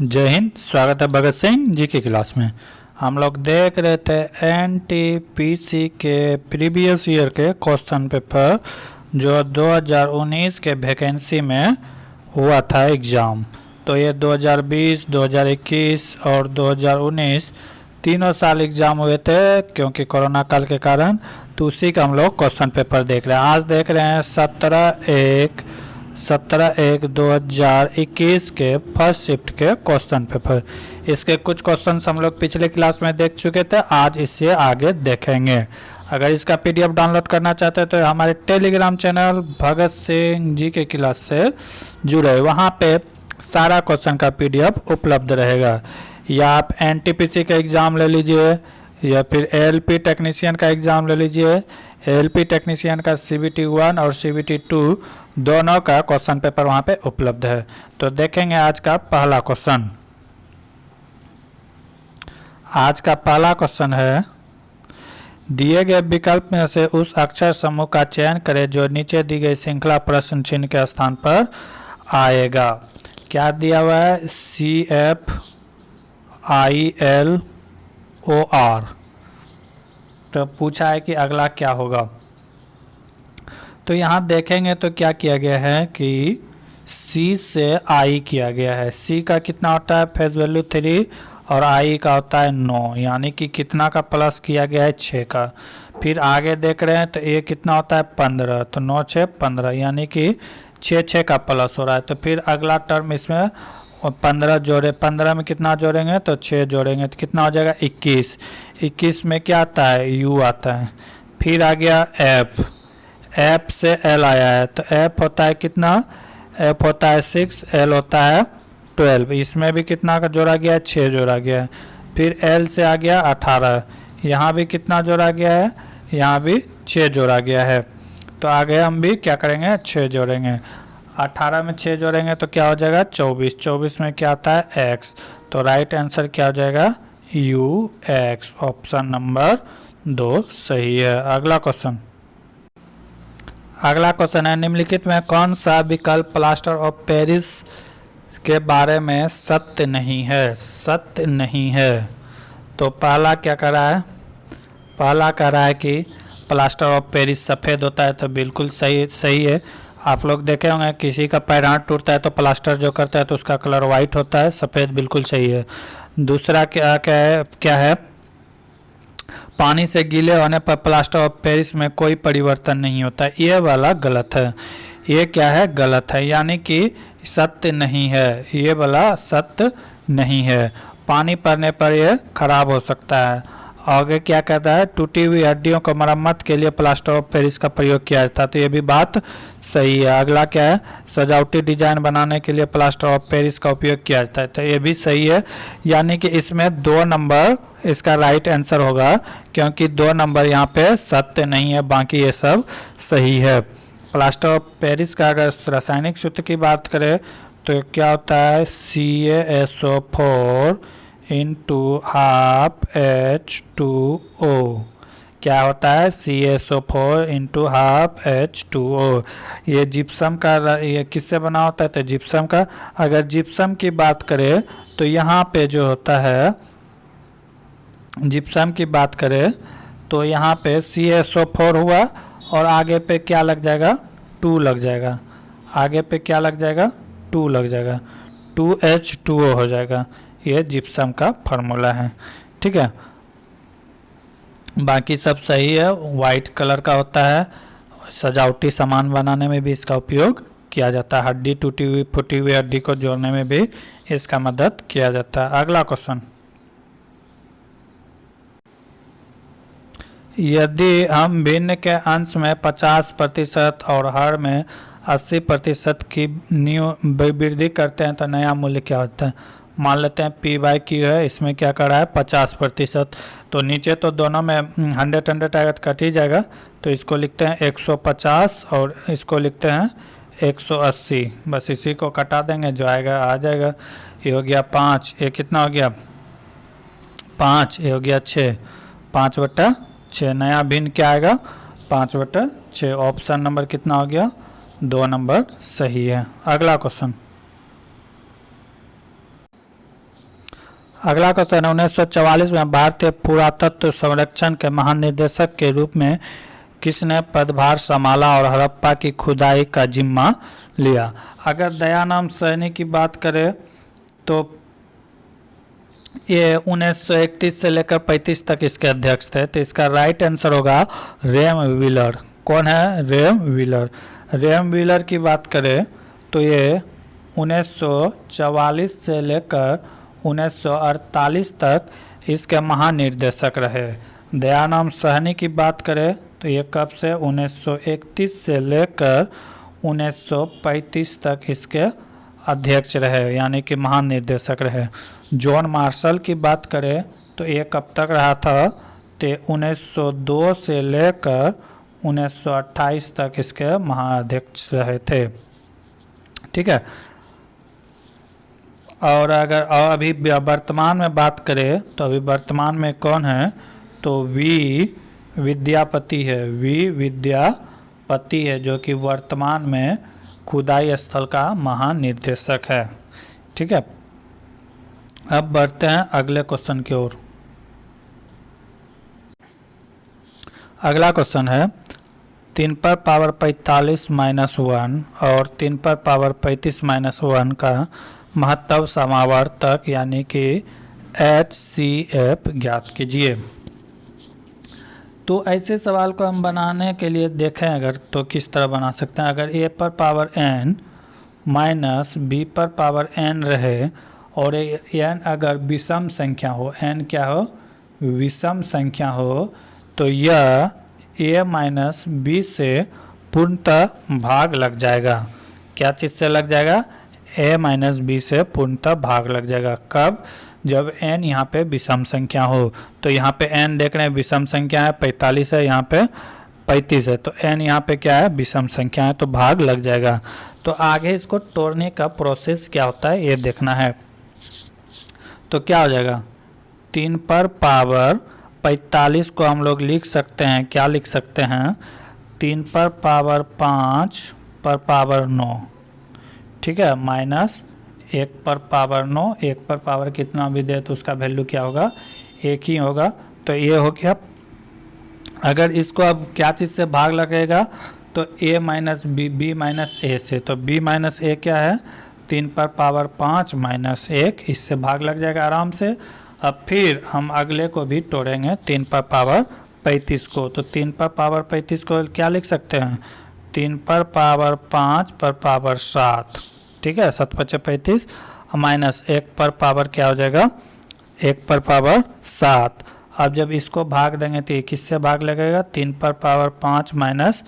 जय हिंद, स्वागत है भगत सिंह जी की क्लास में। हम लोग देख रहे थे एनटीपीसी के प्रीवियस ईयर के क्वेश्चन पेपर जो 2019 के वैकेंसी में हुआ था एग्ज़ाम। तो ये 2020, 2021 और 2019 तीनों साल एग्ज़ाम हुए थे क्योंकि कोरोना काल के कारण। तो उसी का हम लोग क्वेश्चन पेपर देख रहे हैं। आज देख रहे हैं 17/1/2021 के फर्स्ट शिफ्ट के क्वेश्चन पेपर। इसके कुछ क्वेश्चन हम लोग पिछले क्लास में देख चुके थे, आज इससे आगे देखेंगे। अगर इसका पीडीएफ डाउनलोड करना चाहते हैं तो हमारे टेलीग्राम चैनल भगत सिंह जी के क्लास से जुड़े, वहाँ पे सारा क्वेश्चन का पीडीएफ उपलब्ध रहेगा। या आप एनटीपीसी का एग्ज़ाम ले लीजिए या फिर एएलपी टेक्नीशियन का एग्ज़ाम ले लीजिए। एएलपी टेक्नीशियन का CBT 1 और CBT 2 दोनों का क्वेश्चन पेपर वहाँ पे उपलब्ध है। तो देखेंगे आज का पहला क्वेश्चन। आज का पहला क्वेश्चन है, दिए गए विकल्प में से उस अक्षर समूह का चयन करें जो नीचे दी गई श्रृंखला प्रश्न चिन्ह के स्थान पर आएगा। क्या दिया हुआ है, CFILOR। तो पूछा है कि अगला क्या होगा। तो यहाँ देखेंगे तो क्या किया गया है कि C से I किया गया है। C का कितना होता है फेस वैल्यू 3 और I का होता है 9, यानी कि कितना का प्लस किया गया है 6 का। फिर आगे देख रहे हैं तो ये कितना होता है 15, तो 9 6 15, यानी कि 6 का प्लस हो रहा है। तो फिर अगला टर्म इसमें 15 जोड़े, 15 में कितना जोड़ेंगे तो 6 जोड़ेंगे तो कितना हो जाएगा 21। 21 में क्या आता है U आता है। फिर आ गया F से L आया है, तो F होता है कितना, F होता है 6, L होता है 12। इसमें भी कितना का जोड़ा गया है 6 जोड़ा गया है। फिर L से आ गया 18, यहाँ भी कितना जोड़ा गया है, यहाँ भी 6 जोड़ा गया है। तो आगे हम भी क्या करेंगे 6 जोड़ेंगे। 18 में 6 जोड़ेंगे तो क्या हो जाएगा 24। 24 में क्या आता है X, तो राइट आंसर क्या हो जाएगा UX। ऑप्शन नंबर 2 सही है। अगला क्वेश्चन है, निम्नलिखित में कौन सा विकल्प प्लास्टर ऑफ पेरिस के बारे में सत्य नहीं है। तो पहला क्या कर रहा है, पहला कह रहा है कि प्लास्टर ऑफ पेरिस सफ़ेद होता है, तो बिल्कुल सही है। आप लोग देखे होंगे किसी का पैर हाथ टूटता है तो प्लास्टर जो करता है तो उसका कलर वाइट होता है, सफ़ेद बिल्कुल सही है। दूसरा क्या है, पानी से गीले होने पर प्लास्टर ऑफ पेरिस में कोई परिवर्तन नहीं होता है, ये वाला गलत है। ये क्या है, गलत है, यानी कि सत्य नहीं है, ये वाला सत्य नहीं है। पानी पड़ने पर यह खराब हो सकता है। आगे क्या कहता है, टूटी हुई हड्डियों को मरम्मत के लिए प्लास्टर ऑफ पेरिस का प्रयोग किया जाता है, तो ये भी बात सही है। अगला क्या है, सजावटी डिजाइन बनाने के लिए प्लास्टर ऑफ पेरिस का उपयोग किया जाता है, तो ये भी सही है। यानी कि इसमें 2 नंबर इसका राइट आंसर होगा, क्योंकि 2 नंबर यहाँ पे सत्य नहीं है, बाकी ये सब सही है। प्लास्टर ऑफ पेरिस का अगर रासायनिक सूत्र की बात करें तो क्या होता है, CaSO4 × 12H2O। क्या होता है, CaSO4 इंटू हाफ H2O। ये जिप्सम का, ये किससे बना होता है, तो जिप्सम का। अगर जिप्सम की बात करें तो यहाँ पे जो होता है, जिप्सम की बात करें तो यहाँ पे CaSO4 हुआ और आगे पे क्या लग जाएगा, 2 लग जाएगा। आगे पे क्या लग जाएगा, 2 लग जाएगा, 2H2O हो जाएगा। ये जिप्सम का फार्मूला है, ठीक है। बाकी सब सही है। वाइट कलर का होता है, सजावटी सामान बनाने में भी इसका उपयोग किया जाता है। हड्डी टूटी हुई फूटी हुई हड्डी को जोड़ने में भी इसका मदद किया जाता है। अगला क्वेश्चन, यदि हम भिन्न के अंश में 50% और हर में 80% की वृद्धि करते हैं तो नया मूल्य क्या होता है। मान लेते हैं P/Q है, इसमें क्या कर रहा है 50%, तो नीचे तो दोनों में 100 आएगा तो कट ही जाएगा, तो इसको लिखते हैं 150 और इसको लिखते हैं 180। बस इसी को कटा देंगे, जो आएगा आ जाएगा। ये हो गया 5, ये कितना हो गया 5, ये हो गया 6, 5/6। नया भिन्न क्या आएगा 5/6। ऑप्शन नंबर कितना हो गया, 2 नंबर सही है। अगला क्वेश्चन, अगला क्वेश्चन 1944 में भारतीय पुरातत्व संरक्षण के महानिदेशक के रूप में किसने पदभार संभाला और हड़प्पा की खुदाई का जिम्मा लिया। अगर दयानंद सैनी की बात करें तो ये 1931 से लेकर 35 तक इसके अध्यक्ष थे, तो इसका राइट आंसर होगा रेम व्हीलर। कौन है, रेम व्हीलर। रेम व्हीलर की बात करें तो ये 1944 से लेकर 1948 तक इसके महानिर्देशक रहे। दयानंद सहनी की बात करें तो ये कब से 1931 से लेकर 1935 तक इसके अध्यक्ष रहे, यानी कि महानिर्देशक रहे। जॉन मार्शल की बात करें तो ये कब तक रहा था, तो 1902 से लेकर 1928 तक इसके महाअध्यक्ष रहे थे, ठीक है। और अगर अभी वर्तमान में बात करें तो अभी वर्तमान में कौन है, तो वी विद्यापति है। वी विद्यापति है जो कि वर्तमान में खुदाई स्थल का महानिर्देशक है, ठीक है। अब बढ़ते हैं अगले क्वेश्चन की ओर। अगला क्वेश्चन है 3 पर पावर 45 माइनस 1 और 3 पर पावर 35 माइनस 1 का महत्तम समावर्तक यानी कि HCF ज्ञात कीजिए। तो ऐसे सवाल को हम बनाने के लिए देखें अगर तो किस तरह बना सकते हैं। अगर a पर पावर n माइनस b पर पावर n रहे और n अगर विषम संख्या हो, n क्या हो, विषम संख्या हो, तो यह a माइनस b से पूर्णतः भाग लग जाएगा। क्या चीज़ से लग जाएगा, a माइनस b से पूर्णतः भाग लग जाएगा। कब, जब n यहाँ पे विषम संख्या हो। तो यहाँ पे n देख रहे हैं विषम संख्या है, 45 है, यहाँ पे 35 है, तो n यहाँ पे क्या है, विषम संख्या है, तो भाग लग जाएगा। तो आगे इसको तोड़ने का प्रोसेस क्या होता है ये देखना है। तो क्या हो जाएगा, 3 पर पावर 45 को हम लोग लिख सकते हैं, क्या लिख सकते हैं, 3 पर पावर 5 पर पावर 9, ठीक है, माइनस 1 पर पावर 9, 1 पर पावर कितना भी दे तो उसका वैल्यू क्या होगा, 1 ही होगा। तो ये हो गया। अगर इसको अब क्या चीज़ से भाग लगेगा, तो a माइनस बी माइनस ए से, तो b माइनस ए क्या है, 3 पर पावर 5 माइनस 1, इससे भाग लग जाएगा आराम से। अब फिर हम अगले को भी तोड़ेंगे 3 पर पावर 35 को, तो 3 पर पावर 35 को क्या लिख सकते हैं, 3 पर पावर 5 पर पावर 7, ठीक है, 7 × 35 माइनस 1 पर पावर क्या हो जाएगा, 1 पर पावर 7। अब जब इसको भाग देंगे तो ये किससे भाग लगेगा, 3 पर पावर 5 माइनस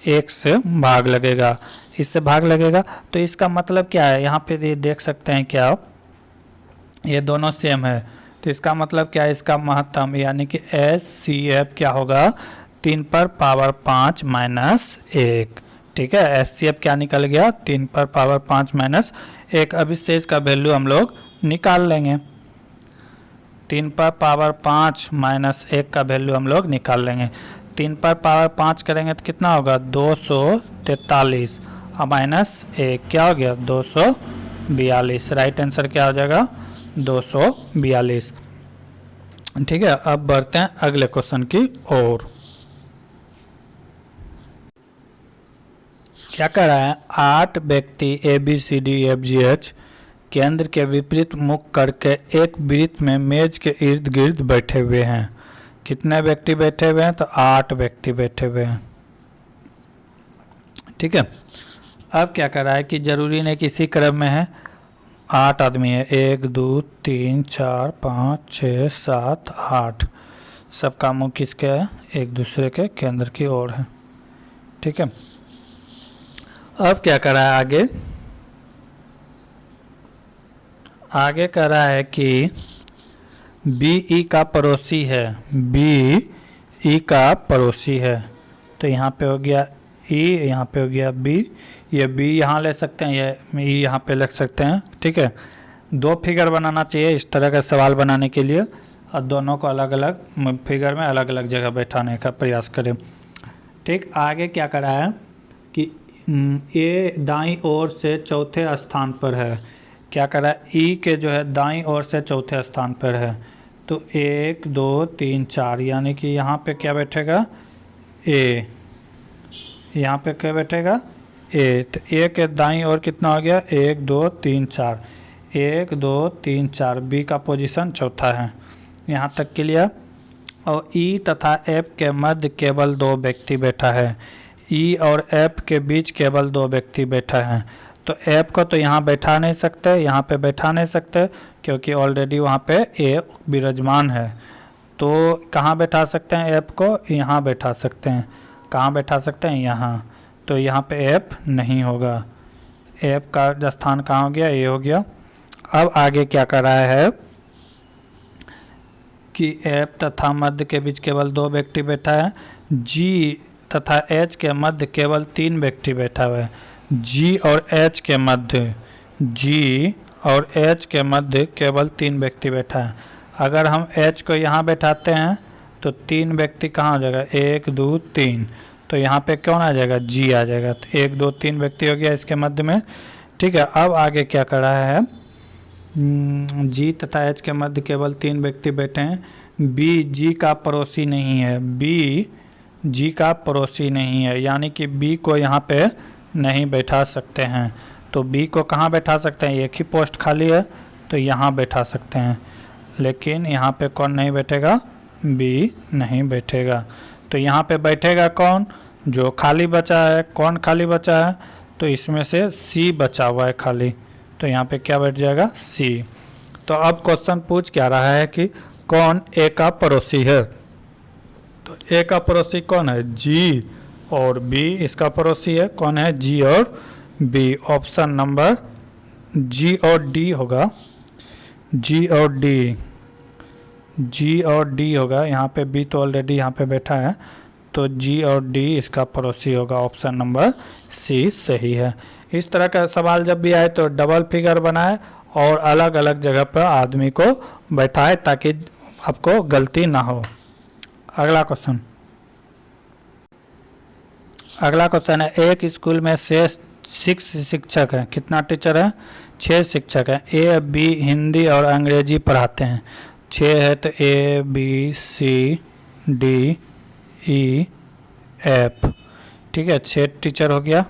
1 से भाग लगेगा, इससे भाग लगेगा। तो इसका मतलब क्या है, यहाँ पे ये देख सकते हैं क्या आप, ये दोनों सेम है, तो इसका मतलब क्या है, इसका महत्तम यानी कि HCF क्या होगा, 3 पर पावर 5 माइनस 1, ठीक है। HCF क्या निकल गया, 3 पर पावर 5 माइनस 1। अब इससे इसका वैल्यू हम लोग निकाल लेंगे। 3 पर पावर 5 माइनस 1 का वैल्यू हम लोग निकाल लेंगे। 3 पर पावर 5 करेंगे तो कितना होगा 243 और माइनस 1 क्या हो गया 242। राइट आंसर क्या हो जाएगा 242। ठीक है, अब बढ़ते हैं अगले क्वेश्चन की ओर। क्या कर रहा है 8 व्यक्ति ABCDEFGH केंद्र के विपरीत मुख करके एक वृत्त में मेज के इर्द गिर्द बैठे हुए हैं। कितने व्यक्ति बैठे हुए हैं तो 8 व्यक्ति बैठे हुए हैं। ठीक है, अब क्या कर रहा है कि जरूरी नहीं कि इसी क्रम में है, 8 आदमी है, 1 2 3 4 5 6 7 8, सबका मुंह किसके है एक दूसरे के केंद्र की ओर है। ठीक है, अब क्या कर रहा है आगे कर रहा है कि BE का पड़ोसी है, BE का पड़ोसी है, तो यहाँ पे हो गया E, यहाँ पे हो गया B, ये B यहाँ ले सकते हैं, ये E यहाँ पे लिख सकते हैं। ठीक है, 2 फिगर बनाना चाहिए इस तरह का सवाल बनाने के लिए, और दोनों को अलग अलग फिगर में अलग अलग जगह बैठाने का प्रयास करें। ठीक, आगे क्या कर रहा है कि ए दाईं ओर से चौथे स्थान पर है। क्या कर रहा है ई के जो है दाईं ओर से चौथे स्थान पर है, तो 1 2 3 4, यानी कि यहाँ पे क्या बैठेगा ए, यहाँ पे क्या बैठेगा ए, तो ए के दाईं ओर कितना हो गया 1 2 3 4, 1 2 3 4, बी का पोजीशन चौथा है। यहाँ तक क्लियर। और ई तथा एफ के मध्य केवल 2 व्यक्ति बैठा है, ई और एफ के बीच केवल 2 व्यक्ति बैठा है, तो एफ को तो यहाँ बैठा नहीं सकते, यहाँ पे बैठा नहीं सकते क्योंकि ऑलरेडी वहाँ पे ए विराजमान है। तो कहाँ बैठा सकते हैं एफ को, यहाँ बैठा सकते हैं। कहाँ बैठा सकते हैं यहाँ, तो यहाँ पे एफ नहीं होगा, एफ का स्थान कहाँ हो गया ए हो गया। अब आगे क्या कर रहा है कि एफ तथा मध्य के बीच केवल 2 व्यक्ति बैठा है, जी तथा एच के मध्य केवल 3 व्यक्ति बैठा हुआ है। जी और एच के मध्य, जी और एच के मध्य केवल 3 व्यक्ति बैठा है। अगर हम एच को यहाँ बैठाते हैं तो 3 व्यक्ति कहाँ हो जाएगा 1 2 3, तो यहाँ पे कौन आ जाएगा जी आ जाएगा, तो 1 2 3 व्यक्ति हो गया इसके मध्य में। ठीक है, अब आगे क्या कर रहा है जी तथा एच के मध्य केवल 3 व्यक्ति बैठे हैं, बी जी का पड़ोसी नहीं है, बी जी का पड़ोसी नहीं है, यानी कि बी को यहाँ पे नहीं बैठा सकते हैं। तो बी को कहाँ बैठा सकते हैं, एक ही पोस्ट खाली है तो यहाँ बैठा सकते हैं, लेकिन यहाँ पे कौन नहीं बैठेगा बी नहीं बैठेगा। तो यहाँ पे बैठेगा कौन जो खाली बचा है, कौन खाली बचा है तो इसमें से सी बचा हुआ है खाली, तो यहाँ पे क्या बैठ जाएगा सी। तो अब क्वेश्चन पूछ क्या रहा है कि कौन ए का पड़ोसी है, तो ए का पड़ोसी कौन है जी, और बी इसका पड़ोसी है कौन है जी और बी। ऑप्शन नंबर जी और डी होगा, जी और डी, जी और डी होगा। यहाँ पे बी तो ऑलरेडी यहाँ पे बैठा है, तो जी और डी इसका पड़ोसी होगा। ऑप्शन नंबर सी सही है। इस तरह का सवाल जब भी आए तो डबल फिगर बनाए और अलग अलग जगह पर आदमी को बैठाए ताकि आपको गलती ना हो। अगला क्वेश्चन है, एक स्कूल में से 6 शिक्षक हैं, कितना टीचर है 6 शिक्षक हैं। ए बी हिंदी और अंग्रेजी पढ़ाते हैं, 6 है तो A B C D E F. ठीक है, 6 टीचर हो गया।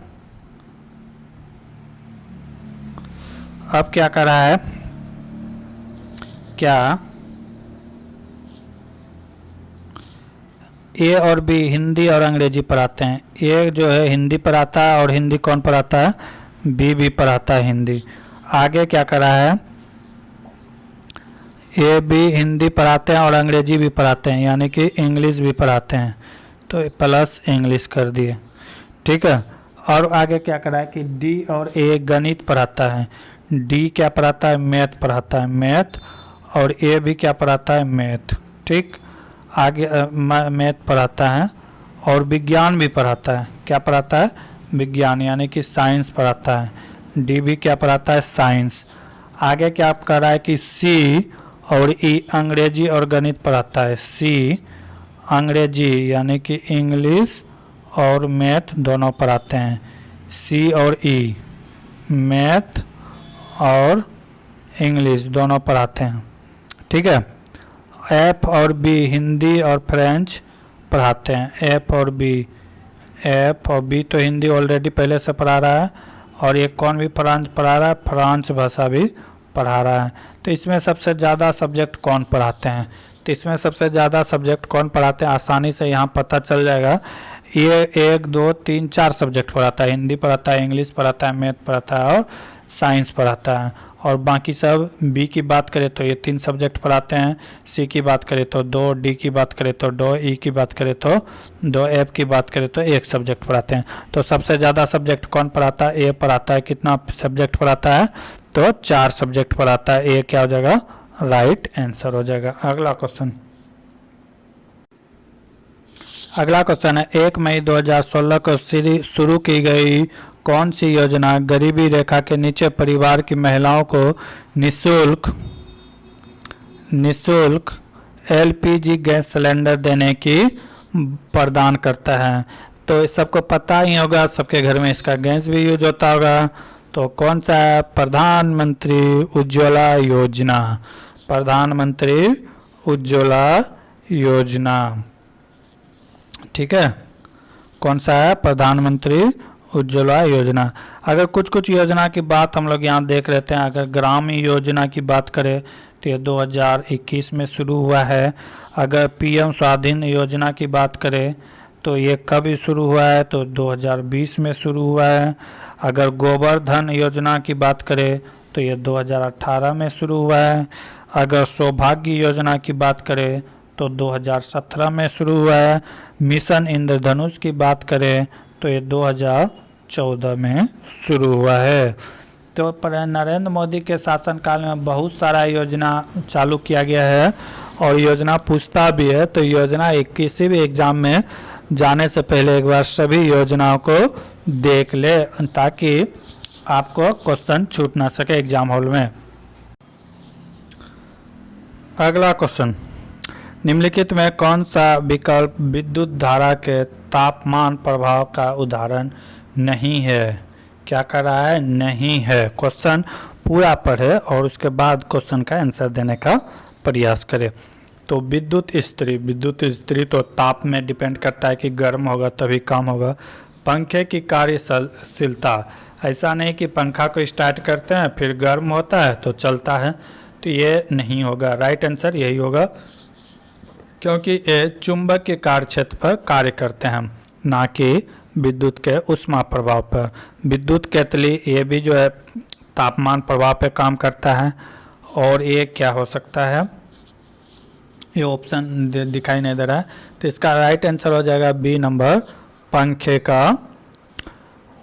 अब क्या कर रहा है, क्या ए और बी हिंदी और अंग्रेजी पढ़ाते हैं। ए जो है हिंदी पढ़ाता है, और हिंदी कौन पढ़ाता है बी भी पढ़ाता है हिंदी। आगे क्या कर रहा है ए बी हिंदी पढ़ाते हैं और अंग्रेजी भी पढ़ाते हैं, यानी कि इंग्लिश भी पढ़ाते हैं, तो प्लस इंग्लिश कर दिए। ठीक है, और आगे क्या कर रहा है कि डी और ए गणित पढ़ाता है, डी क्या पढ़ाता है मैथ पढ़ाता है, मैथ, और ए भी क्या पढ़ाता है मैथ। ठीक, आगे मैथ पढ़ाता है और विज्ञान भी पढ़ाता है। क्या पढ़ाता है विज्ञान, यानी कि साइंस पढ़ाता है। डी भी क्या पढ़ाता है साइंस। आगे क्या कर रहा है कि सी और ई अंग्रेजी और गणित पढ़ाता है। सी अंग्रेजी यानी कि इंग्लिश और मैथ दोनों पढ़ाते हैं। सी और ई मैथ और इंग्लिश दोनों पढ़ाते हैं, ठीक है। एफ और बी हिंदी और फ्रेंच पढ़ाते हैं। एफ और बी तो हिंदी ऑलरेडी पहले से पढ़ा रहा है, और ये कौन भी पढ़ा रहा है, फ्रांस भाषा भी पढ़ा रहा है। तो इसमें सबसे ज़्यादा सब्जेक्ट कौन पढ़ाते हैं, तो इसमें सबसे ज़्यादा सब्जेक्ट कौन पढ़ाते हैं आसानी से यहाँ पता चल जाएगा। ये 1 2 3 4 सब्जेक्ट पढ़ाता है, हिंदी पढ़ाता है, इंग्लिश पढ़ाता है, मैथ पढ़ाता है और साइंस पढ़ाता है। और बाकी सब बी की बात करें तो ये 3 सब्जेक्ट पढ़ाते हैं, सी की बात करें तो 2, डी की बात करें तो 2, ई की बात करें तो 2, एफ की बात करें तो 1 सब्जेक्ट पढ़ाते हैं। तो सबसे ज़्यादा सब्जेक्ट कौन पढ़ाता है, ए पढ़ाता है। कितना सब्जेक्ट पढ़ाता है, तो 4 सब्जेक्ट पढ़ाता है। ए क्या हो जाएगा, राइट आंसर हो जाएगा। अगला क्वेश्चन है 1 मई 2016 को शुरू की गई कौन सी योजना गरीबी रेखा के नीचे परिवार की महिलाओं को निःशुल्क एलपीजी गैस सिलेंडर देने की प्रदान करता है। तो सबको पता ही होगा, सबके घर में इसका गैस भी यूज होता होगा। तो कौन सा है, प्रधानमंत्री उज्ज्वला योजना। प्रधानमंत्री उज्ज्वला योजना, ठीक है। कौन सा है, प्रधानमंत्री उज्ज्वला योजना। अगर कुछ योजना की बात हम लोग यहाँ देख लेते हैं। अगर ग्रामीण योजना की बात करें तो ये 2021 में शुरू हुआ है। अगर पीएम स्वाधीन योजना की बात करें तो ये कब शुरू हुआ है, तो 2020 में शुरू हुआ है। अगर गोवर्धन योजना की बात करें तो ये 2018 में शुरू हुआ है। अगर सौभाग्य योजना की बात करें तो 2017 में शुरू हुआ है। मिशन इंद्रधनुष की बात करें तो ये 2014 में शुरू हुआ है। तो नरेंद्र मोदी के शासनकाल में बहुत सारा योजना चालू किया गया है, और योजना पूछता भी है। तो योजना किसी भी एग्ज़ाम में जाने से पहले एक बार सभी योजनाओं को देख ले, ताकि आपको क्वेश्चन छूट ना सके एग्जाम हॉल में। अगला क्वेश्चन, निम्नलिखित में कौन सा विकल्प विद्युत धारा के तापमान प्रभाव का उदाहरण नहीं है। क्या कर रहा है, नहीं है। क्वेश्चन पूरा पढ़े और उसके बाद क्वेश्चन का आंसर देने का प्रयास करें। तो विद्युत इस्त्री तो ताप में डिपेंड करता है कि गर्म होगा तभी काम होगा। पंखे की कार्यशीलता, ऐसा नहीं कि पंखा को स्टार्ट करते हैं फिर गर्म होता है तो चलता है, तो ये नहीं होगा। राइट आंसर यही होगा, क्योंकि ये चुंबक के कार्य क्षेत्र पर कार्य करते हैं, ना कि विद्युत के ऊष्मा प्रभाव पर। विद्युत केतली ये भी जो है तापमान प्रभाव पर काम करता है। और ये क्या हो सकता है, ये ऑप्शन दिखाई नहीं दे रहा है, तो इसका राइट आंसर हो जाएगा बी नंबर, पंखे का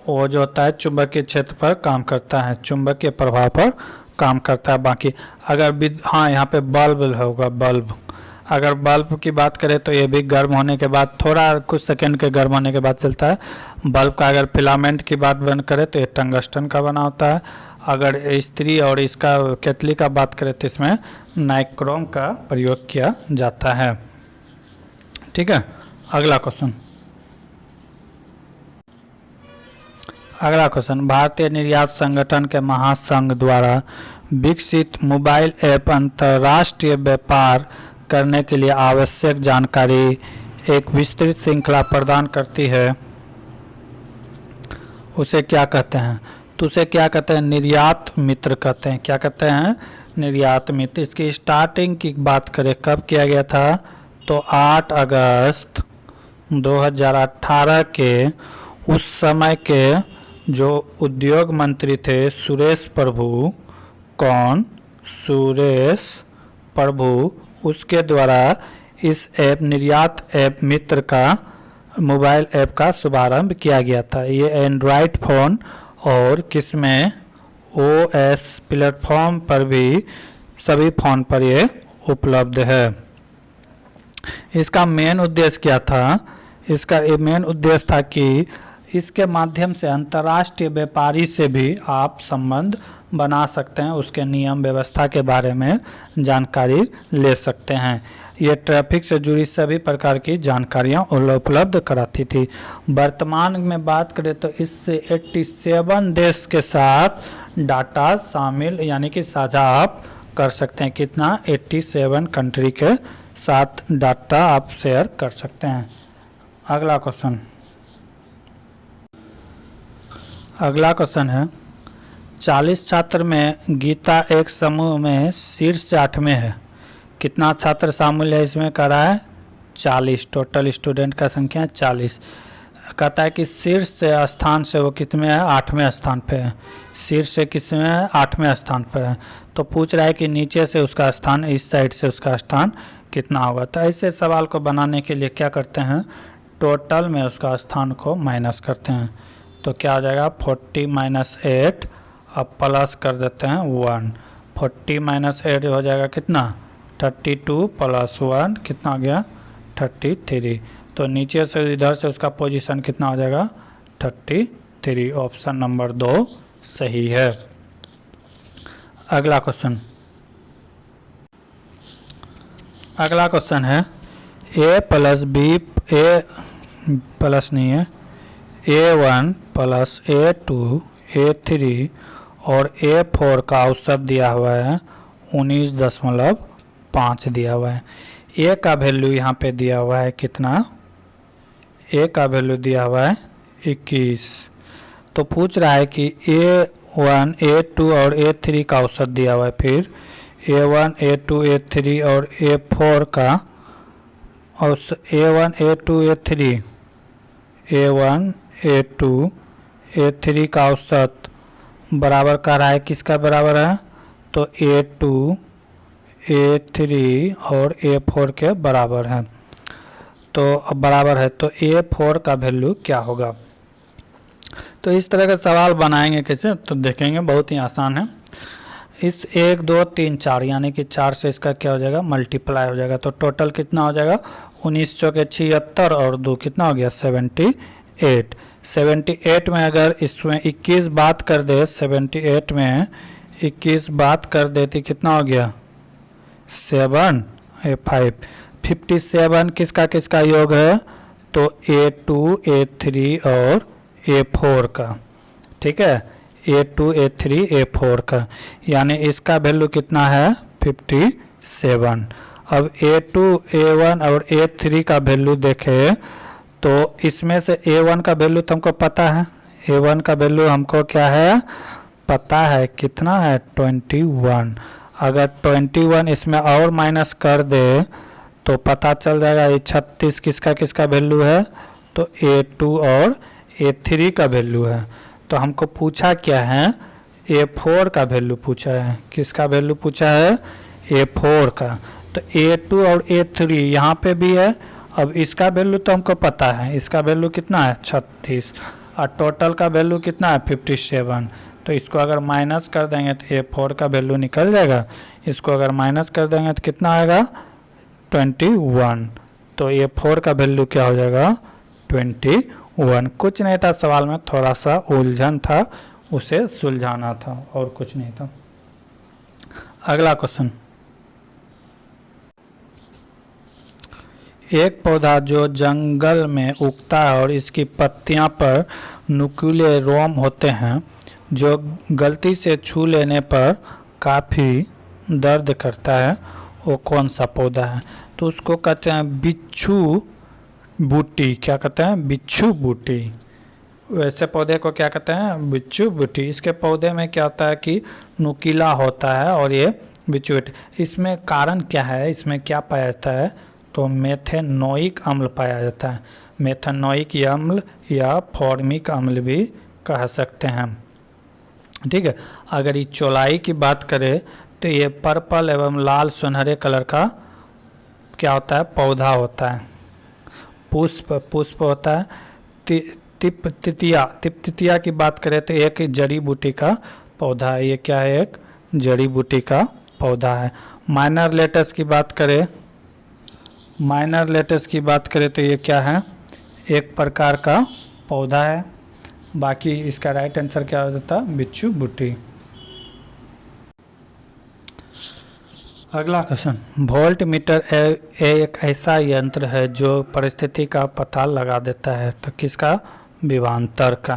वो जो होता है चुंबकीय क्षेत्र पर काम करता है, चुंबकीय प्रभाव पर काम करता है। बाकी अगर हाँ यहाँ पे बल्ब होगा, बल्ब। अगर बल्ब की बात करें तो ये भी गर्म होने के बाद थोड़ा कुछ सेकंड के गर्म होने के बाद चलता है। बल्ब का अगर फिलामेंट की बात करें तो ये टंगस्टन का बना होता है। अगर इस्त्री और इसका केतली का बात करें तो इसमें नाइक्रोम का प्रयोग किया जाता है। ठीक है, अगला क्वेश्चन। भारतीय निर्यात संगठन के महासंघ द्वारा विकसित मोबाइल ऐप अंतर्राष्ट्रीय व्यापार करने के लिए आवश्यक जानकारी एक विस्तृत श्रृंखला प्रदान करती है। उसे क्या कहते हैं, तो उसे क्या कहते हैं, निर्यात मित्र कहते हैं। क्या कहते हैं, निर्यात मित्र। इसकी स्टार्टिंग की बात करें कब किया गया था, तो 8 अगस्त 2018 के उस समय के जो उद्योग मंत्री थे सुरेश प्रभु, कौन, सुरेश प्रभु, उसके द्वारा इस ऐप निर्यात ऐप मित्र का मोबाइल ऐप का शुभारंभ किया गया था। ये एंड्रॉयड फ़ोन और किसमें, OS प्लेटफॉर्म पर भी सभी फ़ोन पर ये उपलब्ध है। इसका मेन उद्देश्य क्या था, इसका मेन उद्देश्य था कि इसके माध्यम से अंतर्राष्ट्रीय व्यापारी से भी आप संबंध बना सकते हैं, उसके नियम व्यवस्था के बारे में जानकारी ले सकते हैं। ये ट्रैफिक से जुड़ी सभी प्रकार की जानकारियाँ उपलब्ध कराती थी। वर्तमान में बात करें तो इससे 87 देश के साथ डाटा शामिल यानी कि साझा आप कर सकते हैं। कितना? 87 कंट्री के साथ डाटा आप शेयर कर सकते हैं। अगला क्वेश्चन है 40 छात्र में गीता एक समूह में शीर्ष 8 में है। कितना छात्र शामिल है इसमें? कह रहा है 40। टोटल स्टूडेंट का संख्या 40। कहता है कि शीर्ष से स्थान से वो कितने है? 8वें स्थान पे है। शीर्ष से किस में है? 8वें स्थान पर है। तो पूछ रहा है कि नीचे से उसका स्थान, इस साइड से उसका स्थान कितना होगा। तो ऐसे सवाल को बनाने के लिए क्या करते हैं? टोटल में उसका स्थान को माइनस करते हैं। तो क्या हो जाएगा? 40 - 8 अब प्लस कर देते हैं 1। 40 - 8 हो जाएगा कितना? 32 + 1 कितना हो गया? 33। तो नीचे से इधर से उसका पोजीशन कितना हो जाएगा? 33। ऑप्शन नंबर 2 सही है। अगला क्वेश्चन है a + b a प्लस नहीं है A1 + A2 A3 और A4 का औसत दिया हुआ है 19.5 दिया हुआ है। ए का वैल्यू यहाँ पे दिया हुआ है कितना? ए का वैल्यू दिया हुआ है 21। तो पूछ रहा है कि A1 A2 और A3 का औसत दिया हुआ है। फिर A1 A2 A3 और A4 का औसत A1 A2 A3 का औसत बराबर कर रहा है किसका बराबर है? तो A2 A3 और A4 के बराबर है। तो बराबर है तो A4 का वैल्यू क्या होगा? तो इस तरह का सवाल बनाएंगे कैसे? तो देखेंगे, बहुत ही आसान है। इस 1 2 3 4 यानी कि 4 से इसका क्या हो जाएगा? मल्टीप्लाई हो जाएगा। तो टोटल कितना हो जाएगा? 19 चौके 76 और 2 कितना हो गया? 78। 78 में अगर इसमें 21 बात कर दे, 78 में 21 बात कर देती कितना हो गया? 7 5। 57 किसका किसका योग है? तो A2 A3 और A4 का। ठीक है, A2 A3 A4 का, यानी इसका वैल्यू कितना है? 57। अब A2 A1 और A3 का वैल्यू देखें तो इसमें से A1 का वैल्यू तो हमको पता है। A1 का वैल्यू हमको क्या है? पता है। कितना है? 21। अगर 21 इसमें और माइनस कर दे तो पता चल जाएगा ये 36 किसका किसका वैल्यू है? तो A2 और A3 का वैल्यू है। तो हमको पूछा क्या है? A4 का वैल्यू पूछा है। किसका वैल्यू पूछा है? A4 का। तो A2 और A3 यहाँ पे भी है। अब इसका वैल्यू तो हमको पता है, इसका वैल्यू कितना है? 36 और टोटल का वैल्यू कितना है? 57। तो इसको अगर माइनस कर देंगे तो A4 का वैल्यू निकल जाएगा। इसको अगर माइनस कर देंगे तो कितना आएगा? 21। तो A4 का वैल्यू क्या हो जाएगा? 21। कुछ नहीं था, सवाल में थोड़ा सा उलझन था, उसे सुलझाना था और कुछ नहीं था। अगला क्वेश्चन, एक पौधा जो जंगल में उगता है और इसकी पत्तियां पर नुकीले रोम होते हैं, जो गलती से छू लेने पर काफ़ी दर्द करता है, वो कौन सा पौधा है? तो उसको कहते हैं बिच्छू बूटी। क्या कहते हैं? बिच्छू बूटी। वैसे पौधे को क्या कहते हैं? बिच्छू बूटी। इसके पौधे में क्या होता है कि नुकीला होता है और ये बिच्छू बूटी। इसमें कारण क्या है? इसमें क्या पाया जाता है? तो मेथेनोइक अम्ल पाया जाता है। मेथेनोइक अम्ल या फॉर्मिक अम्ल भी कह सकते हैं। ठीक है, अगर ये चौलाई की बात करें तो ये पर्पल एवं लाल सुनहरे कलर का क्या होता है? पौधा होता है। पुष्प होता है। तिपतिया की बात करें तो एक जड़ी बूटी का पौधा है। ये क्या है? एक जड़ी बूटी का पौधा है। माइनर लेटस की बात करें तो ये क्या है? एक प्रकार का पौधा है। बाकी इसका राइट आंसर क्या हो जाता, बिच्छू बुट्टी। अगला क्वेश्चन, वोल्ट मीटर एक ऐसा यंत्र है जो परिस्थिति का पता लगा देता है, तो किसका, विभवांतर का।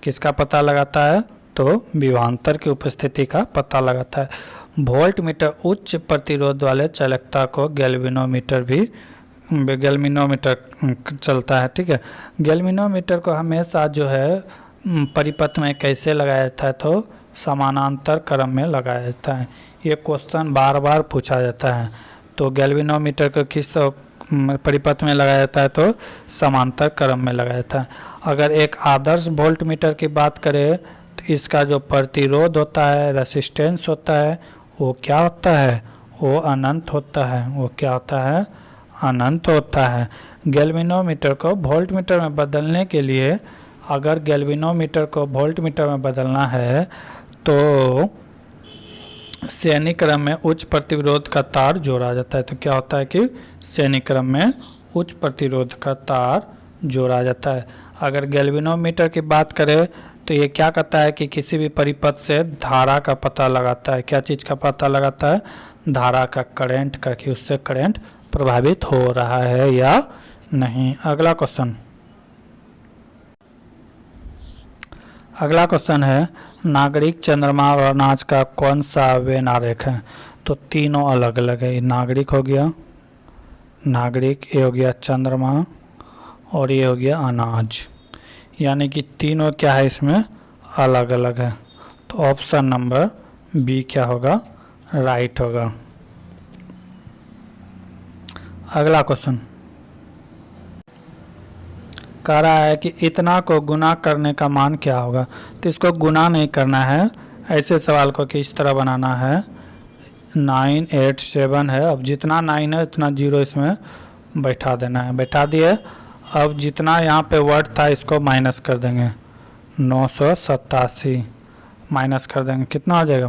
किसका पता लगाता है, तो विभवांतर की उपस्थिति का पता लगाता है। वोल्ट मीटर उच्च प्रतिरोध वाले चालकता को गैल्वेनोमीटर चलता है, ठीक है। गैल्वेनोमीटर को हमेशा जो है परिपथ में कैसे लगाया जाता है, तो समानांतर क्रम में लगाया जाता है। ये क्वेश्चन बार बार पूछा जाता है। तो गैल्वेनोमीटर को किस परिपथ में लगाया जाता है, तो समांतर क्रम में लगाया जाता है। अगर एक आदर्श वोल्ट मीटर की बात करें तो इसका जो प्रतिरोध होता है, रेसिस्टेंस होता है, वो क्या होता है, वो अनंत होता है। वो क्या होता है, अनंत होता है। गैल्वेनोमीटर को वोल्ट मीटर में बदलने के लिए, अगर गैल्वेनोमीटर को वोल्ट मीटर में बदलना है तो श्रेणी क्रम में उच्च प्रतिरोध का तार जोड़ा जाता है। तो क्या होता है कि श्रेणी क्रम में उच्च प्रतिरोध का तार जोड़ा जाता है। अगर गैल्वेनोमीटर की बात करें तो ये क्या करता है कि किसी भी परिपथ से धारा का पता लगाता है। क्या चीज़ का पता लगाता है, धारा का, करंट का, कि उससे करंट प्रभावित हो रहा है या नहीं। अगला क्वेश्चन है, नागरिक, चंद्रमा और अनाज का कौन सा वेन आरेख है। तो तीनों अलग अलग है। नागरिक हो गया, नागरिक, ये हो गया चंद्रमा, और ये हो गया अनाज। यानी कि तीनों क्या है, इसमें अलग अलग है। तो ऑप्शन नंबर बी क्या होगा, राइट होगा। अगला क्वेश्चन कह रहा है कि इतना को गुना करने का मान क्या होगा। तो इसको गुना नहीं करना है, ऐसे सवाल को किस तरह बनाना है। 987 है, अब जितना 9 है उतना 0 इसमें बैठा देना है। बैठा दिए। अब जितना यहाँ पे वर्ड था इसको माइनस कर देंगे, 987 माइनस कर देंगे, कितना हो जाएगा,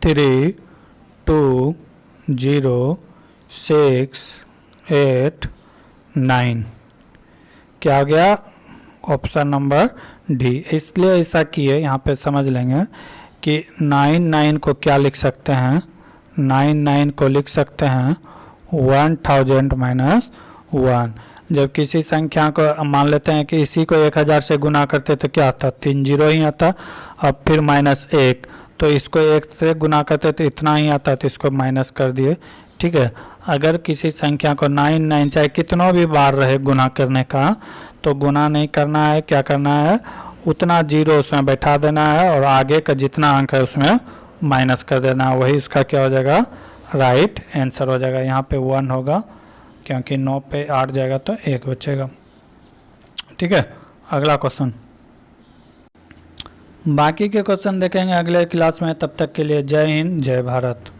3 2 0 6 8 9। क्या हो गया, ऑप्शन नंबर डी। इसलिए ऐसा किए, यहाँ पे समझ लेंगे कि 9 को क्या लिख सकते हैं, 9 को लिख सकते हैं 1000 माइनस 1। जब किसी संख्या को मान लेते हैं कि इसी को 1000 से गुना करते तो क्या आता, 3 0 ही आता। अब फिर -1, तो इसको 1 से गुना करते तो इतना ही आता, तो इसको माइनस कर दिए, ठीक है। अगर किसी संख्या को 9 चाहे कितना भी बार रहे गुना करने का, तो गुना नहीं करना है, क्या करना है, उतना 0 उसमें बैठा देना है और आगे का जितना अंक है उसमें माइनस कर देना है। वही उसका क्या हो जाएगा, राइट आंसर हो जाएगा। यहाँ पे 1 होगा क्योंकि 9 पे 8 जाएगा तो 1 बचेगा, ठीक है। अगला क्वेश्चन, बाकी के क्वेश्चन देखेंगे अगले क्लास में। तब तक के लिए जय हिंद, जय भारत।